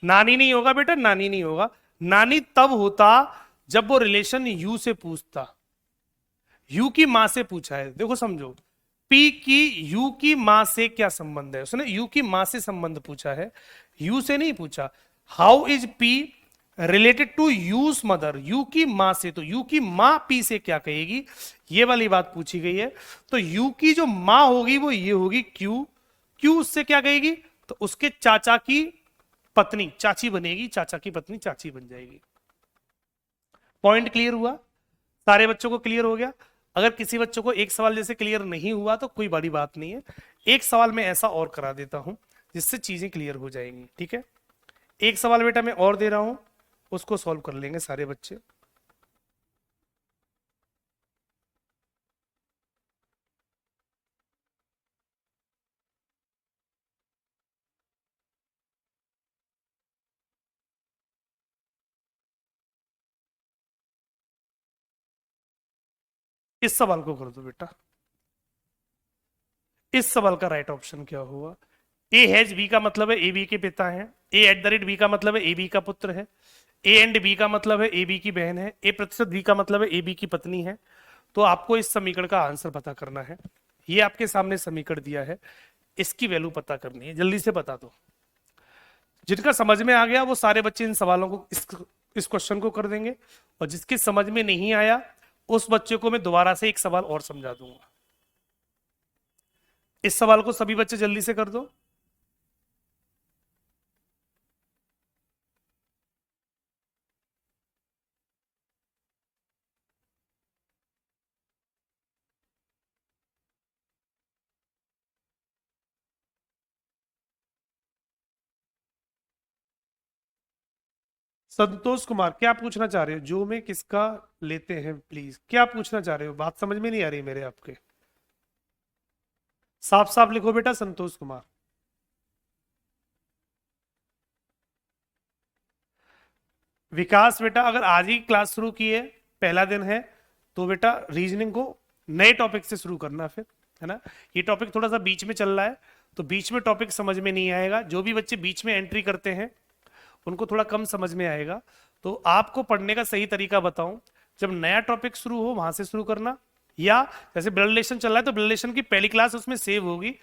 A: नानी नहीं होगा बेटा, नानी नहीं होगा, नानी तब होता जब वो रिलेशन यू से पूछता, यू की मां से पूछा है, देखो समझो, पी की यू की मां से क्या संबंध है, उसने यू की मां से संबंध पूछा है, यू से नहीं पूछा। How is P related to U's mother, U की मां से, तो यू की मां पी से क्या कहेगी, ये वाली बात पूछी गई है। तो यू की जो मां होगी वो ये होगी क्यू, क्यू उससे क्या कहेगी, तो उसके चाचा की पत्नी चाची बनेगी, चाचा की पत्नी चाची बन जाएगी। पॉइंट क्लियर हुआ, सारे बच्चों को क्लियर हो गया। अगर किसी बच्चों को एक सवाल जैसे क्लियर नहीं हुआ तो कोई बड़ी बात नहीं है, एक सवाल मैं ऐसा और करा देता हूं जिससे चीजें क्लियर हो जाएंगी, ठीक है। एक सवाल बेटा मैं और दे रहा हूं, उसको सॉल्व कर लेंगे सारे बच्चे। इस सवाल को कर दो बेटा, इस सवाल का राइट ऑप्शन क्या हुआ, ए हैज बी का मतलब है ए बी के पिता हैं, ए एट द रेट बी का मतलब है ए बी का पुत्र है, ए एंड बी का मतलब है ए बी की बहन है, ए प्रतिशत बी का मतलब है ए बी की पत्नी है। तो आपको इस समीकरण का आंसर पता करना है, ये आपके सामने समीकरण दिया है, इसकी वैल्यू पता करनी है, जल्दी से बता दो। जिनका समझ में आ गया वो सारे बच्चे इन सवालों को, इस क्वेश्चन को कर देंगे, और जिसके समझ में नहीं आया उस बच्चे को मैं दोबारा से एक सवाल और समझा दूंगा। इस सवाल को सभी बच्चे जल्दी से कर दो। संतोष कुमार, क्या पूछना चाह रहे हो? जो में किसका लेते हैं प्लीज, क्या पूछना चाह रहे हो? बात समझ में नहीं आ रही मेरे आपके। साफ साफ लिखो बेटा संतोष कुमार। विकास बेटा, अगर आज ही क्लास शुरू की है, पहला दिन है, तो बेटा रीजनिंग को नए टॉपिक से शुरू करना फिर, है ना। ये टॉपिक थोड़ा सा बीच में चल रहा है, तो बीच में टॉपिक समझ में नहीं आएगा। जो भी बच्चे बीच में एंट्री करते हैं उनको थोड़ा कम समझ में आएगा। तो आपको पढ़ने का सही तरीका बताऊं, जब नया टॉपिक शुरू हो वहां से शुरू करना, या जैसे ब्लड रिलेशन चल रहा है तो ब्लड रिलेशन की पहली क्लास उसमें सेव होगी,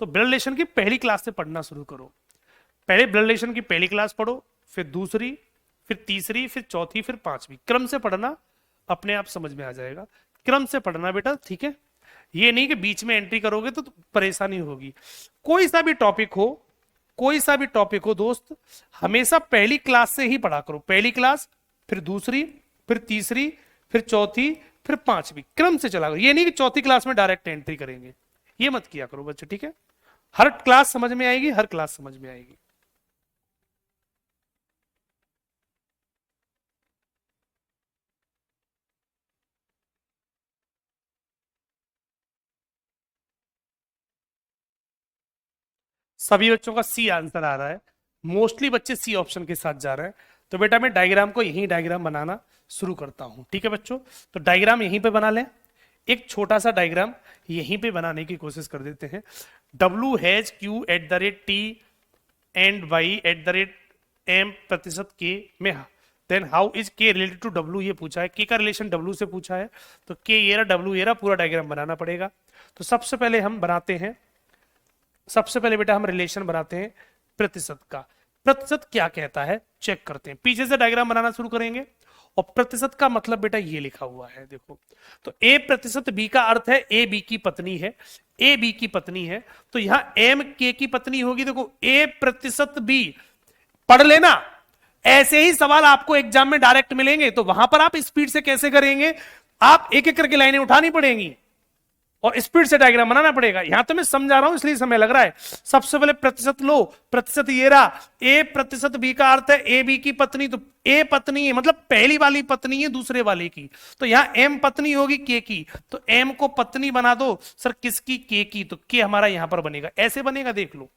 A: तो ब्लड रिलेशन की पहली क्लास से पढ़ना शुरू करो। पहले ब्लड रिलेशन की पहली क्लास पढ़ो, फिर दूसरी, फिर तीसरी, फिर चौथी, फिर पांचवी, क्रम से पढ़ना, अपने आप समझ में आ जाएगा। क्रम से पढ़ना बेटा, ठीक है। ये नहीं कि बीच में एंट्री करोगे तो परेशानी होगी। कोई सा भी टॉपिक हो, कोई सा भी टॉपिक हो दोस्त, हमेशा पहली क्लास से ही पढ़ा करो। पहली क्लास, फिर दूसरी, फिर तीसरी, फिर चौथी, फिर पांचवी, क्रम से चला करो। ये नहीं कि चौथी क्लास में डायरेक्ट एंट्री करेंगे, ये मत किया करो बच्चे, ठीक है। हर क्लास समझ में आएगी, हर क्लास समझ में आएगी। सभी बच्चों का सी आंसर आ रहा है, मोस्टली बच्चे सी ऑप्शन के साथ जा रहे हैं। तो बेटा मैं डायग्राम को यहीं डायग्राम बनाना शुरू करता हूं, ठीक है बच्चों। तो डायग्राम यहीं पे बना लें, एक छोटा सा डायग्राम यहीं पे बनाने की कोशिश कर देते हैं। W has Q at the rate T and Y at the rate M प्रतिशत के में, then how is K related to W, ये पूछा है। के का रिलेशन डब्ल्यू से पूछा है, तो के ये रहा, डब्ल्यू ये रहा, पूरा डायग्राम बनाना पड़ेगा। तो सबसे पहले हम बनाते हैं, सबसे पहले बेटा हम रिलेशन बनाते हैं प्रतिशत का। प्रतिशत क्या कहता है चेक करते हैं, पीछे से डायग्राम बनाना शुरू करेंगे। और प्रतिशत का मतलब बेटा ये लिखा हुआ है देखो, तो ए प्रतिशत बी का अर्थ है ए बी की पत्नी है, ए बी की पत्नी है, तो यहां एम के की पत्नी होगी। देखो ए प्रतिशत बी, पढ़ लेना, ऐसे ही सवाल आपको एग्जाम में डायरेक्ट मिलेंगे, तो वहां पर आप स्पीड से कैसे करेंगे, आप एक एक करके लाइनें उठानी पड़ेंगी और स्पीड से डायग्राम बनाना पड़ेगा। यहां तो मैं समझा रहा हूं इसलिए समय लग रहा है। सबसे पहले प्रतिशत लो, प्रतिशत ये रहा, ए प्रतिशत बी का अर्थ है ए बी की पत्नी, तो ए पत्नी है मतलब पहली वाली पत्नी है दूसरे वाले की, तो यहां एम पत्नी होगी के की, तो एम को पत्नी बना दो। सर किसकी? के की, तो के हमारा यहां पर बनेगा, ऐसे बनेगा, देख लो।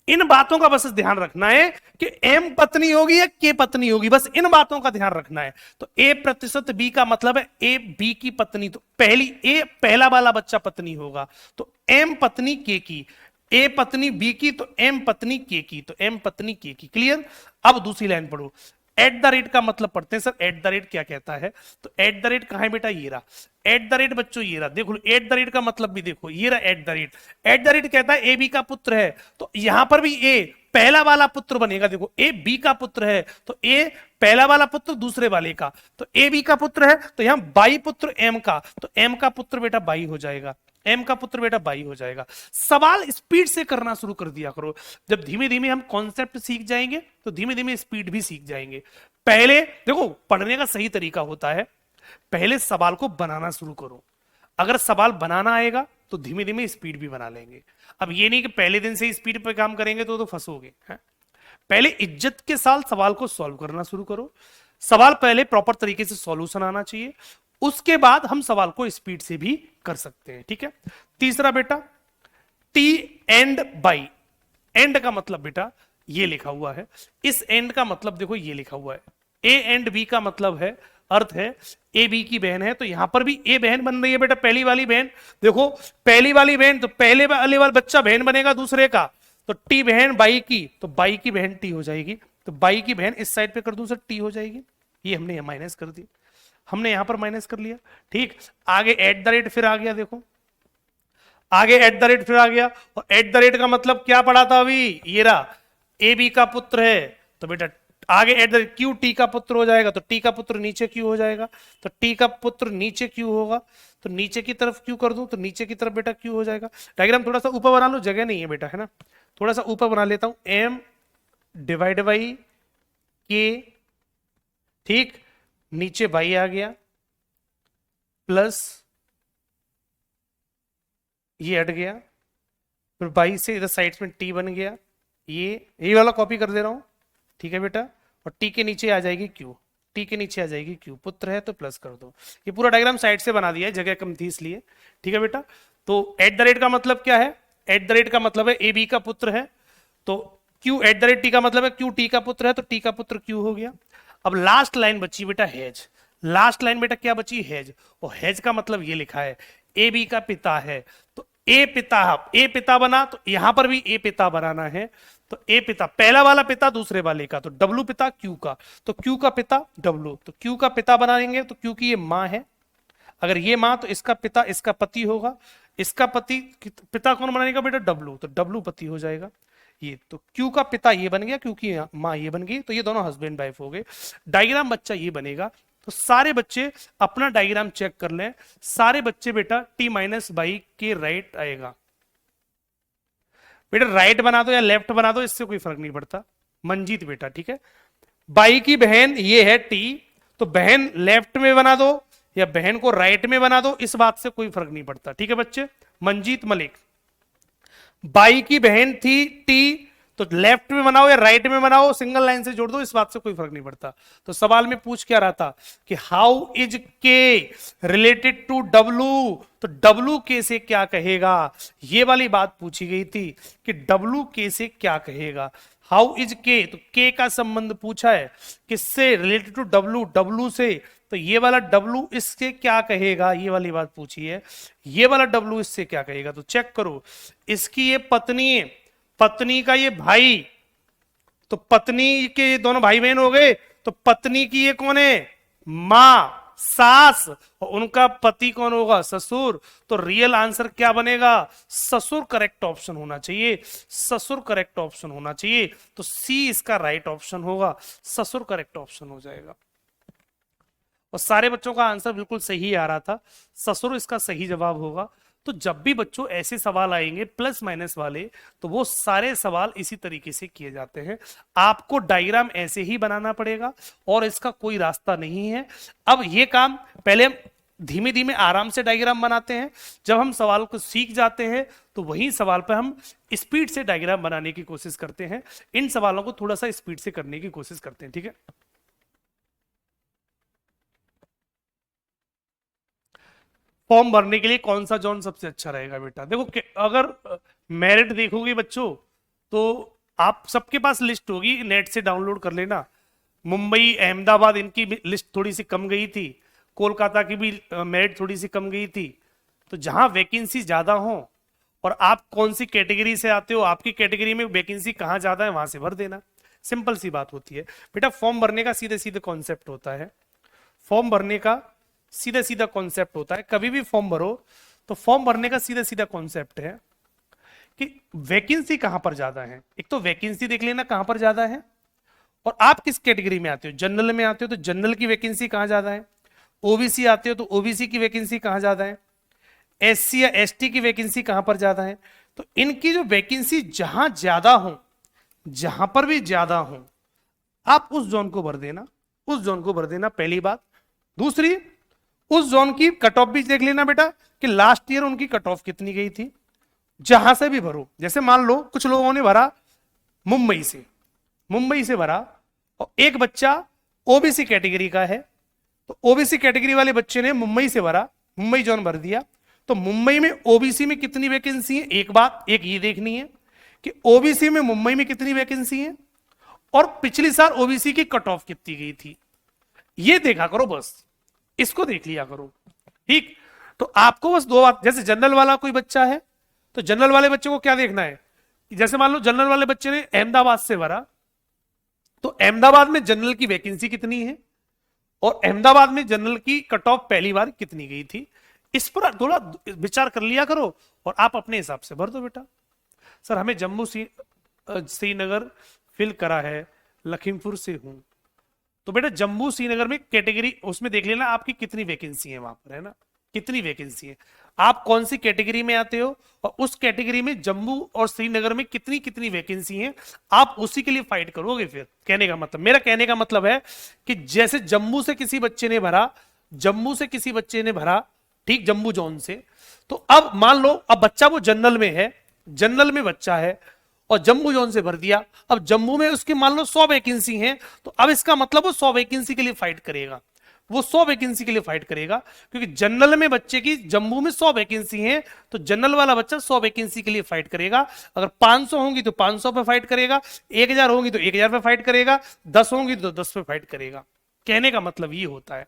A: इन बातों का बस ध्यान रखना है कि एम पत्नी होगी या के पत्नी होगी, बस इन बातों का ध्यान रखना है। तो ए प्रतिशत बी का मतलब है ए बी की पत्नी, तो पहली ए पहला वाला बच्चा पत्नी होगा, तो एम पत्नी के की, ए पत्नी बी की, तो एम पत्नी के की, तो एम पत्नी के की। क्लियर? अब दूसरी लाइन पढ़ो। एट द रेट का मतलब पढ़ते हैं। सर एट द रेट क्या कहता है? तो एट द रेट कहां है बेटा? ये रहा एट द रेट बच्चों, ये रहा, देखो एट द रेट का मतलब भी देखो, ये रहा eight the rate. Eight the rate कहता है ए बी का पुत्र है, तो यहां पर भी ए पहला वाला पुत्र बनेगा। देखो ए बी का पुत्र है, तो ए पहला वाला पुत्र दूसरे वाले का, तो ए बी का पुत्र है, तो यहां बाई पुत्र एम का, तो एम का पुत्र बेटा बाई हो जाएगा, एम का पुत्र बेटा बाई हो जाएगा। सवाल स्पीड से करना शुरू कर दिया करो। जब धीमे धीमे हम कॉन्सेप्ट सीख जाएंगे तो धीमे धीमे स्पीड भी सीख जाएंगे। पहले देखो पढ़ने का सही तरीका होता है, पहले सवाल को बनाना शुरू करो। अगर सवाल बनाना आएगा तो धीमे धीमे स्पीड भी बना लेंगे। अब ये नहीं कि पहले दिन से स्पीड पे काम करेंगे तो फंसोगे, है? पहले इज्जत के साथ सवाल को सॉल्व करना शुरू करो। सवाल पहले प्रॉपर तरीके से सॉल्यूशन आना चाहिए, उसके बाद हम सवाल को स्पीड से भी कर सकते हैं, ठीक है। तीसरा बेटा टी एंड बाई, एंड का मतलब बेटा ये लिखा हुआ है, इस एंड का मतलब देखो ये लिखा हुआ है, ए एंड बी का मतलब है, अर्थ है ए बी की बहन है, तो यहां पर भी ए बहन बन रही है बेटा, पहली वाली बहन। देखो पहली वाली बहन, तो पहले वाले वाला बच्चा बहन बनेगा दूसरे का, तो टी बहन बाई की, तो बाई की बहन टी हो जाएगी, तो बाई की बहन इस साइड पे कर दूं सर टी हो जाएगी, ये हमने माइनस कर दी, हमने यहां पर माइनस कर लिया, ठीक। आगे एट द रेट फिर आ गया, देखो आगे एट द रेट फिर आ गया, और एट द रेट का मतलब क्या पढ़ा था अभी, ये रहा ए बी का पुत्र है, तो बेटा आगे eight the rate Q T का पुत्र हो जाएगा, तो टी का पुत्र नीचे क्यू हो जाएगा, तो टी का पुत्र नीचे क्यू होगा, तो नीचे की तरफ क्यू कर दूं, तो नीचे की तरफ बेटा क्यू हो जाएगा। डायग्राम थोड़ा सा ऊपर बना लो, जगह नहीं है बेटा, है ना, थोड़ा सा ऊपर बना लेता हूं, एम डिवाइड बाई के, ठीक, नीचे बाई आ गया, प्लस ये हट गया, फिर बाई से इधर साइड में टी बन गया, ये वाला कॉपी कर दे रहा हूं, ठीक है बेटा, और टी के नीचे आ जाएगी क्यू, टी के नीचे आ जाएगी क्यू, पुत्र है तो प्लस कर दो। ये पूरा डायग्राम साइड से बना दिया है, जगह कम थी इसलिए। ठीक है बेटा, तो एट द रेट का मतलब क्या है? एट द रेट का मतलब है ए बी का पुत्र है, तो Q at the rate T का मतलब है क्यू टी का पुत्र है, तो टी का पुत्र क्यू हो गया। अब लास्ट लाइन बची बेटा हैज, लास्ट लाइन बेटा क्या बची? हैज। और हैज का मतलब ये लिखा है ए बी का पिता है, तो ए पिता बना, तो यहां पर भी ए पिता बनाना है, तो ए पिता, पहला वाला पिता दूसरे वाले का, तो डब्लू पिता क्यू का, तो क्यू का पिता डब्लू, तो क्यू का पिता बनाएंगे, तो क्यू की ये मां है, अगर ये मां तो इसका पिता इसका पति होगा, इसका पति पिता कौन बनाएगा बेटा? डब्लू, तो डब्लू पति हो जाएगा ये, तो क्यू का पिता ये बन गया, क्योंकि मां ये बन गई, तो ये दोनों हस्बैंड वाइफ हो गए। डायग्राम बच्चा ये बनेगा। तो सारे बच्चे अपना डायग्राम चेक कर लें, सारे बच्चे बेटा टी माइनस बाई के राइट आएगा। बेटा राइट बना दो या लेफ्ट बना दो, इससे कोई फर्क नहीं पड़ता। मंजीत बेटा, ठीक है, बाई की बहन ये है टी, तो बहन लेफ्ट में बना दो या बहन को राइट में बना दो, इस बात से कोई फर्क नहीं पड़ता। ठीक है बच्चे, मंजीत मलिक, बाई की बहन थी टी, तो लेफ्ट में बनाओ या राइट में बनाओ, सिंगल लाइन से जोड़ दो, इस बात से कोई फर्क नहीं पड़ता। तो सवाल में पूछ क्या रहा था कि how is K related to W, तो डब्लू के से क्या कहेगा, ये वाली बात पूछी गई थी कि डब्लू के से क्या कहेगा। हाउ इज के, तो के का संबंध पूछा है, किससे? रिलेटेड टू डब्लू, डब्लू से, तो ये वाला डब्लू इससे क्या कहेगा, ये वाली बात पूछी है। ये वाला डब्लू इससे क्या कहेगा, तो चेक करो, इसकी ये पत्नी है, पत्नी का ये भाई, तो पत्नी के ये दोनों भाई बहन हो गए, तो पत्नी की ये कौन है? मां, सास, और उनका पति कौन होगा? ससुर। तो रियल आंसर क्या बनेगा? ससुर करेक्ट ऑप्शन होना चाहिए, ससुर करेक्ट ऑप्शन होना चाहिए, तो सी इसका राइट ऑप्शन होगा, ससुर करेक्ट ऑप्शन हो जाएगा। और सारे बच्चों का आंसर बिल्कुल सही आ रहा था, ससुर इसका सही जवाब होगा। तो जब भी बच्चों ऐसे सवाल आएंगे प्लस माइनस वाले, तो वो सारे सवाल इसी तरीके से किए जाते हैं। आपको डायग्राम ऐसे ही बनाना पड़ेगा और इसका कोई रास्ता नहीं है। अब ये काम पहले हम धीमे धीमे आराम से डायग्राम बनाते हैं, जब हम सवाल को सीख जाते हैं तो वही सवाल पर हम स्पीड से डायग्राम बनाने की कोशिश करते हैं। इन सवालों को थोड़ा सा स्पीड से करने की कोशिश करते हैं, ठीक है। फॉर्म भरने के लिए कौन सा जोन सबसे अच्छा रहेगा बेटा? देखो अगर मेरिट देखोगे बच्चों, तो आप सबके पास लिस्ट होगी, नेट से डाउनलोड कर लेना। मुंबई, अहमदाबाद, इनकी लिस्ट थोड़ी सी कम गई थी, कोलकाता की भी मेरिट थोड़ी सी कम गई थी। तो जहां वैकेंसी ज्यादा हो और आप कौन सी कैटेगरी से आते हो, आपकी कैटेगरी में वैकेंसी कहां ज्यादा है, वहां से भर देना। सिंपल सी बात होती है बेटा। फॉर्म भरने का सीधे सीधे कॉन्सेप्ट होता है, फॉर्म भरने का सीधा सीधा कॉन्सेप्ट होता है। कभी भी फॉर्म भरो तो फॉर्म भरने का सीधा सीधा कॉन्सेप्ट है कि वैकेंसी कहां पर ज्यादा है। एक तो वैकेंसी देख लेना कहां पर ज्यादा है, और आप किस कैटेगरी में आते हो। जनरल में आते हो तो जनरल की वैकेंसी कहां ज्यादा है, ओबीसी आते हो तो ओबीसी की वैकेंसी कहां ज्यादा है, एससी या एसटी की वैकेंसी कहां पर ज्यादा है। तो इनकी जो वैकेंसी जहां ज्यादा हो, जहां पर भी ज्यादा हो, आप उस जोन को भर देना, उस जोन को भर देना, पहली बात। दूसरी, उस जोन की कट ऑफ भी देख लेना बेटा कि लास्ट ईयर उनकी कट ऑफ कितनी गई थी। जहां से भी भरो, जैसे मान लो कुछ लोगों ने भरा मुंबई से भरा, और एक बच्चा ओबीसी कैटेगरी का है, तो ओबीसी कैटेगरी वाले बच्चे ने मुंबई से भरा, मुंबई जोन भर दिया। तो मुंबई में ओबीसी में कितनी वैकेंसी है, एक बात एक ये देखनी है कि ओबीसी में मुंबई में कितनी वैकेंसी है, और पिछली साल ओबीसी की कट ऑफ कितनी गई थी, ये देखा करो, बस इसको देख लिया करो, ठीक। तो आपको बस दो बात, जैसे जनरल वाला कोई बच्चा है तो जनरल वाले बच्चे को क्या देखना है, जैसे मान लो जनरल वाले बच्चे ने अहमदाबाद से भरा, तो अहमदाबाद में जनरल की वैकेंसी कितनी है और अहमदाबाद में जनरल की कट ऑफ पहली बार कितनी गई थी, इस पर थोड़ा विचार कर लिया करो और आप अपने हिसाब से भर दो बेटा। सर हमें जम्मू श्रीनगर फिल करा है, लखीमपुर से हूं, तो बेटा जम्मू श्रीनगर में कैटेगरी उसमें देख लेना आपकी कितनी वैकेंसी है वहां पर, है ना, कितनी वैकेंसी है, आप कौन सी कैटेगरी में आते हो और उस कैटेगरी में जम्मू और श्रीनगर में कितनी कितनी वैकेंसी है, आप उसी के लिए फाइट करोगे। फिर कहने का मतलब, मेरा कहने का मतलब है कि जैसे जम्मू से किसी बच्चे ने भरा, जम्मू से किसी बच्चे ने भरा, ठीक, जम्मू जोन से, तो अब मान लो अब बच्चा वो जनरल में है, जनरल में बच्चा है,
B: और जम्मू जोन से भर दिया। अब जम्मू में उसके मान लो 100 वैकेंसी हैं, तो अब इसका मतलब वो 100 वैकेंसी के लिए फाइट करेगा, वो 100 वैकेंसी के लिए फाइट करेगा, क्योंकि जनरल में बच्चे की जम्मू में 100 वैकेंसी हैं, तो जनरल वाला बच्चा 100 वैकेंसी के लिए फाइट करेगा। अगर 500 होंगी तो 500 पे फाइट करेगा, 1000 होंगी तो 1000 पे फाइट करेगा, 10 होंगी तो 10 पे फाइट करेगा। कहने का मतलब ये होता है।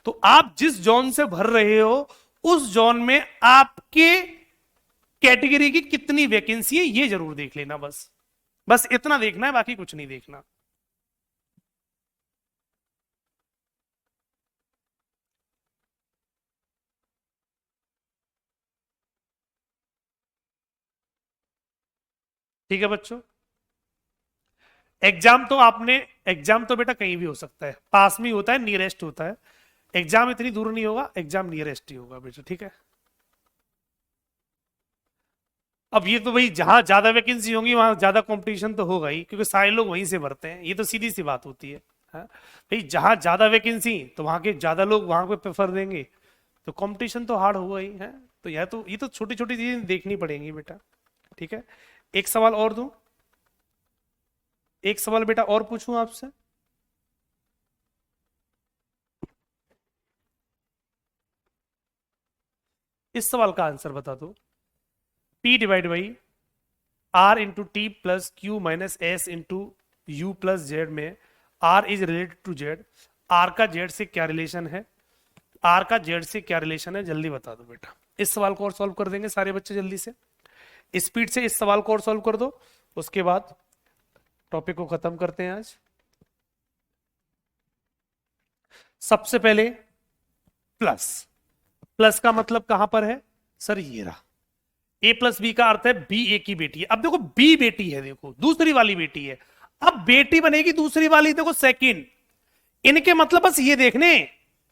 B: तो आप जिस जोन से भर रहे हो उस जोन में आपके कैटेगरी की कितनी वैकेंसी है ये जरूर देख लेना, बस बस इतना देखना है, बाकी कुछ नहीं देखना। ठीक है बच्चों, एग्जाम तो बेटा कहीं भी हो सकता है, पास में होता है, नियरेस्ट होता है। एग्जाम इतनी दूर नहीं होगा, एग्जाम नियरेस्ट ही होगा बेटा, ठीक है। अब ये तो भाई जहां ज्यादा वैकेंसी होंगी वहां ज्यादा कंपटीशन तो होगा ही, क्योंकि सारे लोग वहीं से भरते हैं, ये तो सीधी सी बात होती है। हाँ? भाई जहां ज्यादा वैकेंसी तो वहां के ज्यादा लोग वहां पे प्रेफर देंगे, तो कंपटीशन तो हार्ड होगा ही है। तो ये तो छोटी छोटी चीजें देखनी पड़ेंगी बेटा, ठीक है। एक सवाल और दूं, एक सवाल बेटा और पूछूं आपसे। इस सवाल का आंसर बता दो। P divide by R into T plus Q minus S into U plus Z में R is related to Z, R का जेड से क्या रिलेशन है, R का जेड से क्या रिलेशन है, जल्दी बता दो बेटा। इस सवाल को और सॉल्व कर देंगे सारे बच्चे जल्दी से, स्पीड से इस सवाल को और सॉल्व कर दो, उसके बाद टॉपिक को खत्म करते हैं आज। सबसे पहले प्लस, प्लस का मतलब कहां पर है सर, ये रहा। ए प्लस बी का अर्थ है बी ए की बेटी है। अब देखो बी बेटी है, देखो दूसरी वाली बेटी है, अब बेटी बनेगी दूसरी वाली, देखो सेकंड। इनके मतलब बस ये देखने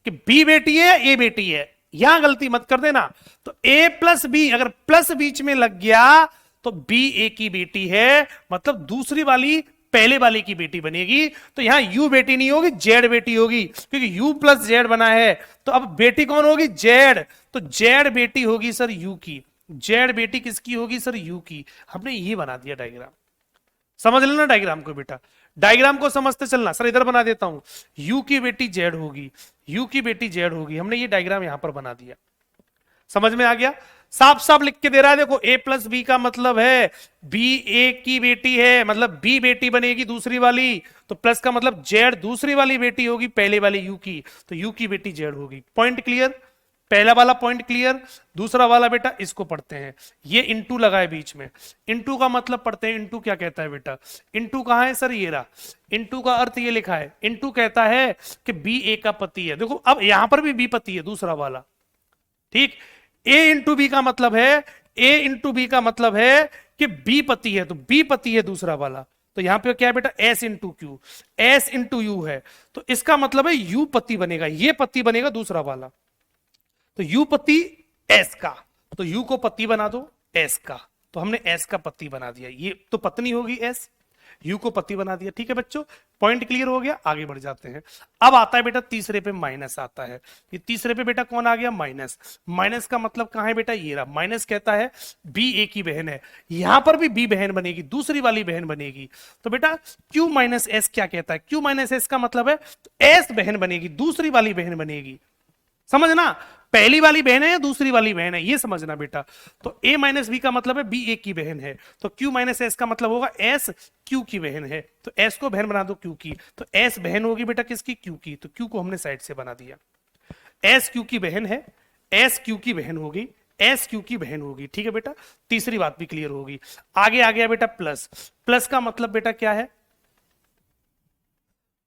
B: कि बी बेटी है ए बेटी है, यहां गलती मत कर देना। तो ए प्लस बी अगर प्लस बीच में लग गया तो बी ए की बेटी है, मतलब दूसरी वाली पहले वाले की बेटी बनेगी। तो यहां यू बेटी नहीं होगी, जेड बेटी होगी, क्योंकि यू प्लस जेड बना है। तो अब बेटी कौन होगी, जेड, तो जेड बेटी होगी सर यू की, जेड बेटी किसकी होगी सर, यू की। हमने ये बना दिया डायग्राम, समझ लेना डायग्राम को बेटा, डायग्राम को समझते चलना। सर इधर बना देता हूं, यू की बेटी जेड होगी, यू की बेटी जेड होगी, हमने ये डायग्राम यहां पर बना दिया। समझ में आ गया, साफ साफ लिख के दे रहा है, देखो ए प्लस बी का मतलब है बी ए की बेटी है, मतलब बी बेटी बनेगी दूसरी वाली, तो प्लस का मतलब जेड दूसरी वाली बेटी होगी पहले वाली यू की, तो यू की बेटी जेड होगी। पॉइंट क्लियर, पहला वाला पॉइंट क्लियर। दूसरा वाला बेटा इसको पढ़ते हैं, ये इंटू लगाए बीच में, इंटू का मतलब पढ़ते हैं, इंटू क्या कहता है बेटा, इंटू कहां है सर, ये रहा। इंटू का अर्थ ये लिखा है, इंटू कहता है कि बी ए का पति है। देखो अब यहां पर भी बी पति है दूसरा वाला, ठीक। ए इंटू बी का मतलब है, ए इंटू बी का मतलब है कि बी पति है, तो बी पति है दूसरा वाला। तो यहां पे क्या है बेटा, S into Q, S into you है, तो इसका मतलब है यू पति बनेगा, ये पति बनेगा दूसरा वाला। तो यू पति एस का, तो यू को पति बना दो एस का, तो हमने एस का पति बना दिया, ये तो पत्नी होगी एस, यू को पति बना दिया। ठीक है बच्चों, पॉइंट क्लियर हो गया, आगे बढ़ जाते हैं। अब आता है बेटा तीसरे पे माइनस आता है, ये तीसरे पे बेटा कौन आ गया, माइनस। माइनस का मतलब कहां है बेटा, ये रहा। माइनस कहता है बी ए की बहन है, यहां पर भी बी बहन बनेगी, दूसरी वाली बहन बनेगी। तो बेटा क्यू माइनस एस क्या कहता है, क्यू माइनस एस का मतलब है एस बहन बनेगी, दूसरी वाली बहन बनेगी। समझना, पहली वाली बहन है या दूसरी वाली बहन है, ये समझना बेटा। तो a माइनस बी का मतलब है बी ए की बहन है, तो q माइनस एस का मतलब होगा s q की बहन है, तो s को बहन बना दो q की, तो s बहन होगी बेटा किसकी, q की, तो q को हमने साइड से बना दिया। s q की बहन है, s q की बहन होगी, s q की बहन होगी। ठीक है बेटा, तीसरी बात भी क्लियर होगी। आगे आ गया बेटा प्लस, प्लस का मतलब बेटा क्या है,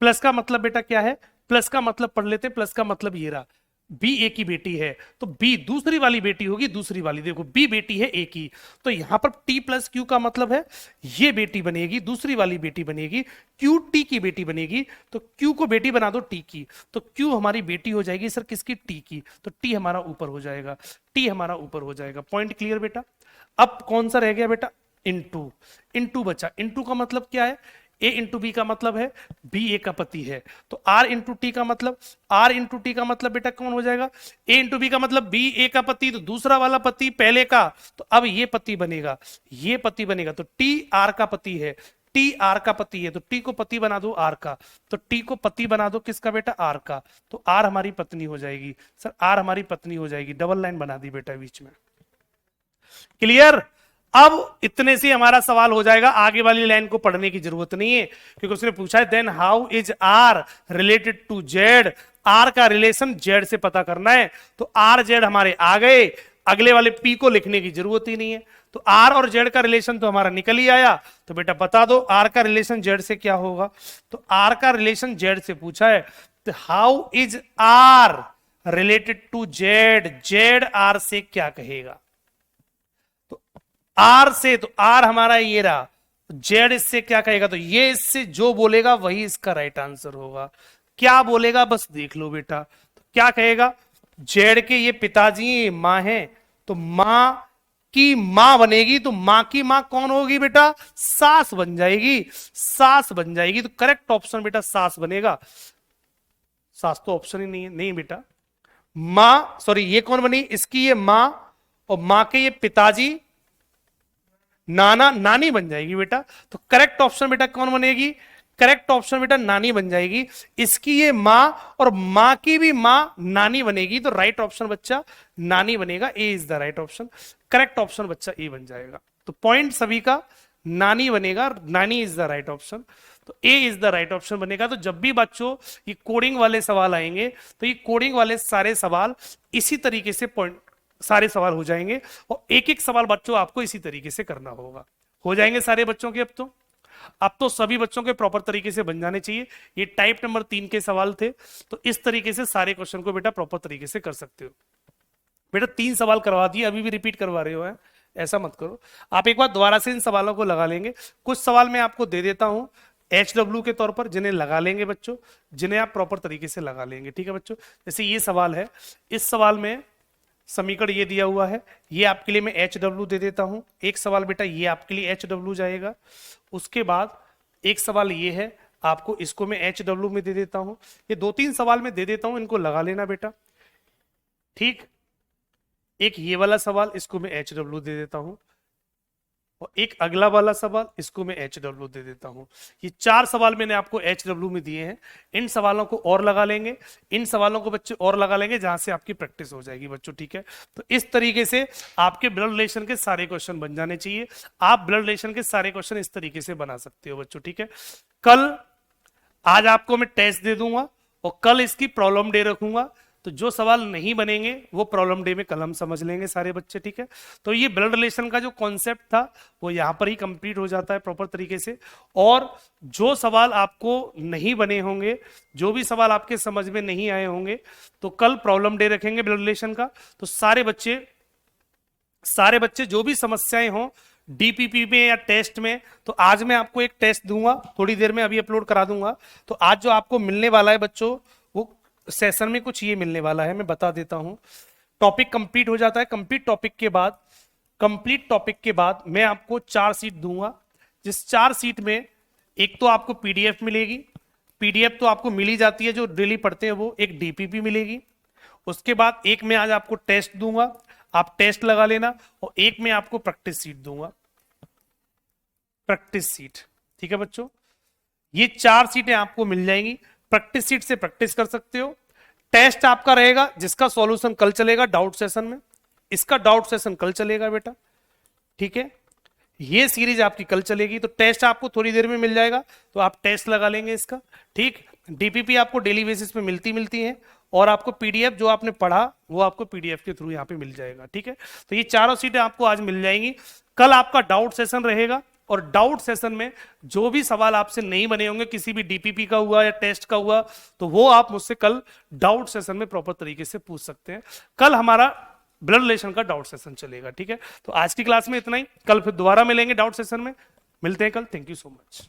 B: प्लस का मतलब बेटा क्या है, प्लस का मतलब पढ़ लेते, प्लस का मतलब ये रहा, बी ए की बेटी है, तो बी दूसरी वाली बेटी होगी, दूसरी वाली, देखो बी बेटी है ए की, तो यहां पर टी प्लस क्यू का मतलब है ये बेटी बनेगी, दूसरी वाली बेटी बनेगी, क्यू टी की बेटी बनेगी, तो क्यू को बेटी बना दो टी की, तो क्यू हमारी बेटी हो जाएगी सर किसकी, टी की, तो टी हमारा ऊपर हो जाएगा, टी हमारा ऊपर हो जाएगा। पॉइंट क्लियर बेटा। अब कौन सा रह गया बेटा, इंटू, इंटू बचा। इंटू का मतलब क्या है, ए इंटू बी का मतलब है बी ए का पति है, तो आर इंटू टी का मतलब, आर इंटू टी का मतलब बेटा कौन हो जाएगा, ए इंटू बी का मतलब बी ए का पति, तो दूसरा वाला पति पहले का, तो अब ये पति बनेगा, ये पति बनेगा, तो टी आर का पति है, टी आर का पति है, तो टी को पति बना दो आर का, तो टी को पति बना दो किसका बेटा, आर का, तो आर हमारी पत्नी हो जाएगी। सर आर हमारी पत्नी हो जाएगी, डबल लाइन बना दी बेटा बीच में। क्लियर? अब इतने से हमारा सवाल हो जाएगा, आगे वाली लाइन को पढ़ने की जरूरत नहीं है, क्योंकि उसने पूछा है then how is R related to Z, R का रिलेशन जेड से पता करना है, तो आर जेड हमारे आ गए, अगले वाले पी को लिखने की जरूरत ही नहीं है, तो आर और जेड का रिलेशन तो हमारा निकल ही आया, तो बेटा बता दो आर का रिलेशन जेड से क्या होगा, तो आर का रिलेशन जेड से पूछा है, तो how is R related to Z, Z R से क्या कहेगा, आर से, तो आर हमारा ये रहा, जेड इससे क्या कहेगा, तो ये इससे जो बोलेगा वही इसका राइट आंसर होगा। क्या बोलेगा बस देख लो बेटा, तो क्या कहेगा, जेड के ये पिताजी मां है, तो मां की मां बनेगी, तो मां की मां कौन होगी बेटा, सास बन जाएगी, सास बन जाएगी, तो करेक्ट ऑप्शन बेटा सास बनेगा। सास तो ऑप्शन ही नहीं है, नहीं बेटा, मां सॉरी ये कौन बनी, इसकी ये मां, और मां के ये पिताजी नाना नानी बन जाएगी बेटा, तो करेक्ट ऑप्शन बेटा कौन बनेगी, करेक्ट ऑप्शन बेटा नानी बन जाएगी, इसकी ये मां और मां की भी मां नानी बनेगी, तो राइट ऑप्शन बच्चा नानी बनेगा, A is the right option, correct option बच्चा ए बन जाएगा, तो पॉइंट सभी का नानी बनेगा, नानी इज द राइट ऑप्शन, तो ए इज द राइट ऑप्शन बनेगा। तो जब भी बच्चों ये कोडिंग वाले सवाल आएंगे, तो ये कोडिंग वाले सारे सवाल इसी तरीके से पॉइंट सारे सवाल हो जाएंगे, और एक एक सवाल बच्चों आपको इसी तरीके से करना होगा, हो जाएंगे सारे बच्चों के। अब तो सभी बच्चों के प्रॉपर तरीके से बन जाने चाहिए। ये टाइप नंबर 3 के सवाल थे, तो इस तरीके से सारे क्वेश्चन को बेटा प्रॉपर तरीके से कर सकते हो। बेटा 3 सवाल करवा दिए, अभी भी रिपीट करवा रहे हो, है ऐसा मत करो, आप एक बार दोबारा से इन सवालों को लगा लेंगे। कुछ सवाल मैं आपको दे देता हूं HW के तौर पर, जिन्हें लगा लेंगे बच्चों, जिन्हें आप प्रॉपर तरीके से लगा लेंगे, ठीक है बच्चों। जैसे ये सवाल है, इस सवाल में समीकरण ये दिया हुआ है, ये आपके लिए मैं HW दे देता हूं। एक सवाल बेटा ये आपके लिए HW जाएगा, उसके बाद एक सवाल ये है, आपको इसको मैं HW में दे देता हूं। ये 2-3 सवाल में दे देता हूं, इनको लगा लेना बेटा, ठीक। एक ये वाला सवाल, इसको मैं HW दे देता हूं, और एक अगला वाला सवाल, इसको मैं HW दे देता हूं। ये 4 सवाल मैंने आपको HW में दिए हैं, इन सवालों को और लगा लेंगे, इन सवालों को बच्चे और लगा लेंगे, जहां से आपकी प्रैक्टिस हो जाएगी बच्चों, ठीक है। तो इस तरीके से आपके ब्लड रिलेशन के सारे क्वेश्चन बन जाने चाहिए। आप ब्लड रिलेशन के सारे क्वेश्चन इस तरीके से बना सकते हो बच्चों, ठीक है। आज आपको मैं टेस्ट दे दूंगा, और कल इसकी प्रॉब्लम डे रखूंगा, तो जो सवाल नहीं बनेंगे वो प्रॉब्लम डे में कल हम समझ लेंगे सारे बच्चे, ठीक है। तो ये ब्लड रिलेशन का जो कॉन्सेप्ट था वो यहां पर ही कंप्लीट हो जाता है प्रॉपर तरीके से। और जो सवाल आपको नहीं बने होंगे, जो भी सवाल आपके समझ में नहीं आए होंगे, तो कल प्रॉब्लम डे रखेंगे ब्लड रिलेशन का। तो सारे बच्चे जो भी समस्याएं हों डीपीपी में या टेस्ट में, तो आज मैं आपको एक टेस्ट दूंगा, थोड़ी देर में अभी अपलोड करा दूंगा। तो आज जो आपको मिलने वाला है बच्चों, वो सेशन में कुछ ये मिलने वाला है, मैं बता देता हूं। टॉपिक कंप्लीट हो जाता है, कंप्लीट टॉपिक के बाद मैं आपको 4 सीट दूंगा, जिस 4 सीट में एक तो आपको पीडीएफ मिलेगी, पीडीएफ तो आपको मिल ही जाती है जो डेली पढ़ते हैं वो, एक डीपीपी मिलेगी, उसके बाद एक मैं आज आपको टेस्ट दूंगा, आप टेस्ट लगा लेना, और एक मैं आपको प्रैक्टिस सीट दूंगा, प्रैक्टिस सीट, ठीक है बच्चों। ये 4 सीटें आपको मिल जाएंगी, प्रैक्टिस सीट से प्रैक्टिस कर सकते हो। टेस्ट आपका रहेगा जिसका सॉल्यूशन कल चलेगा डाउट सेशन में, इसका डाउट सेशन कल चलेगा बेटा, ठीक है। ये सीरीज आपकी कल चलेगी, तो टेस्ट आपको थोड़ी देर में मिल जाएगा, तो आप टेस्ट लगा लेंगे इसका, ठीक। डीपीपी आपको डेली बेसिस पे मिलती है, और आपको पीडीएफ जो आपने पढ़ा वो आपको पीडीएफ के थ्रू यहाँ पे मिल जाएगा, ठीक है। तो ये चारों सीटें आपको आज मिल जाएंगी। कल आपका डाउट सेशन रहेगा, और डाउट सेशन में जो भी सवाल आपसे नहीं बने होंगे, किसी भी डीपीपी का हुआ या टेस्ट का हुआ, तो वो आप मुझसे कल डाउट सेशन में प्रॉपर तरीके से पूछ सकते हैं। कल हमारा ब्लड रिलेशन का डाउट सेशन चलेगा, ठीक है। तो आज की क्लास में इतना ही, कल फिर दोबारा मिलेंगे डाउट सेशन में, मिलते हैं कल। Thank you so much.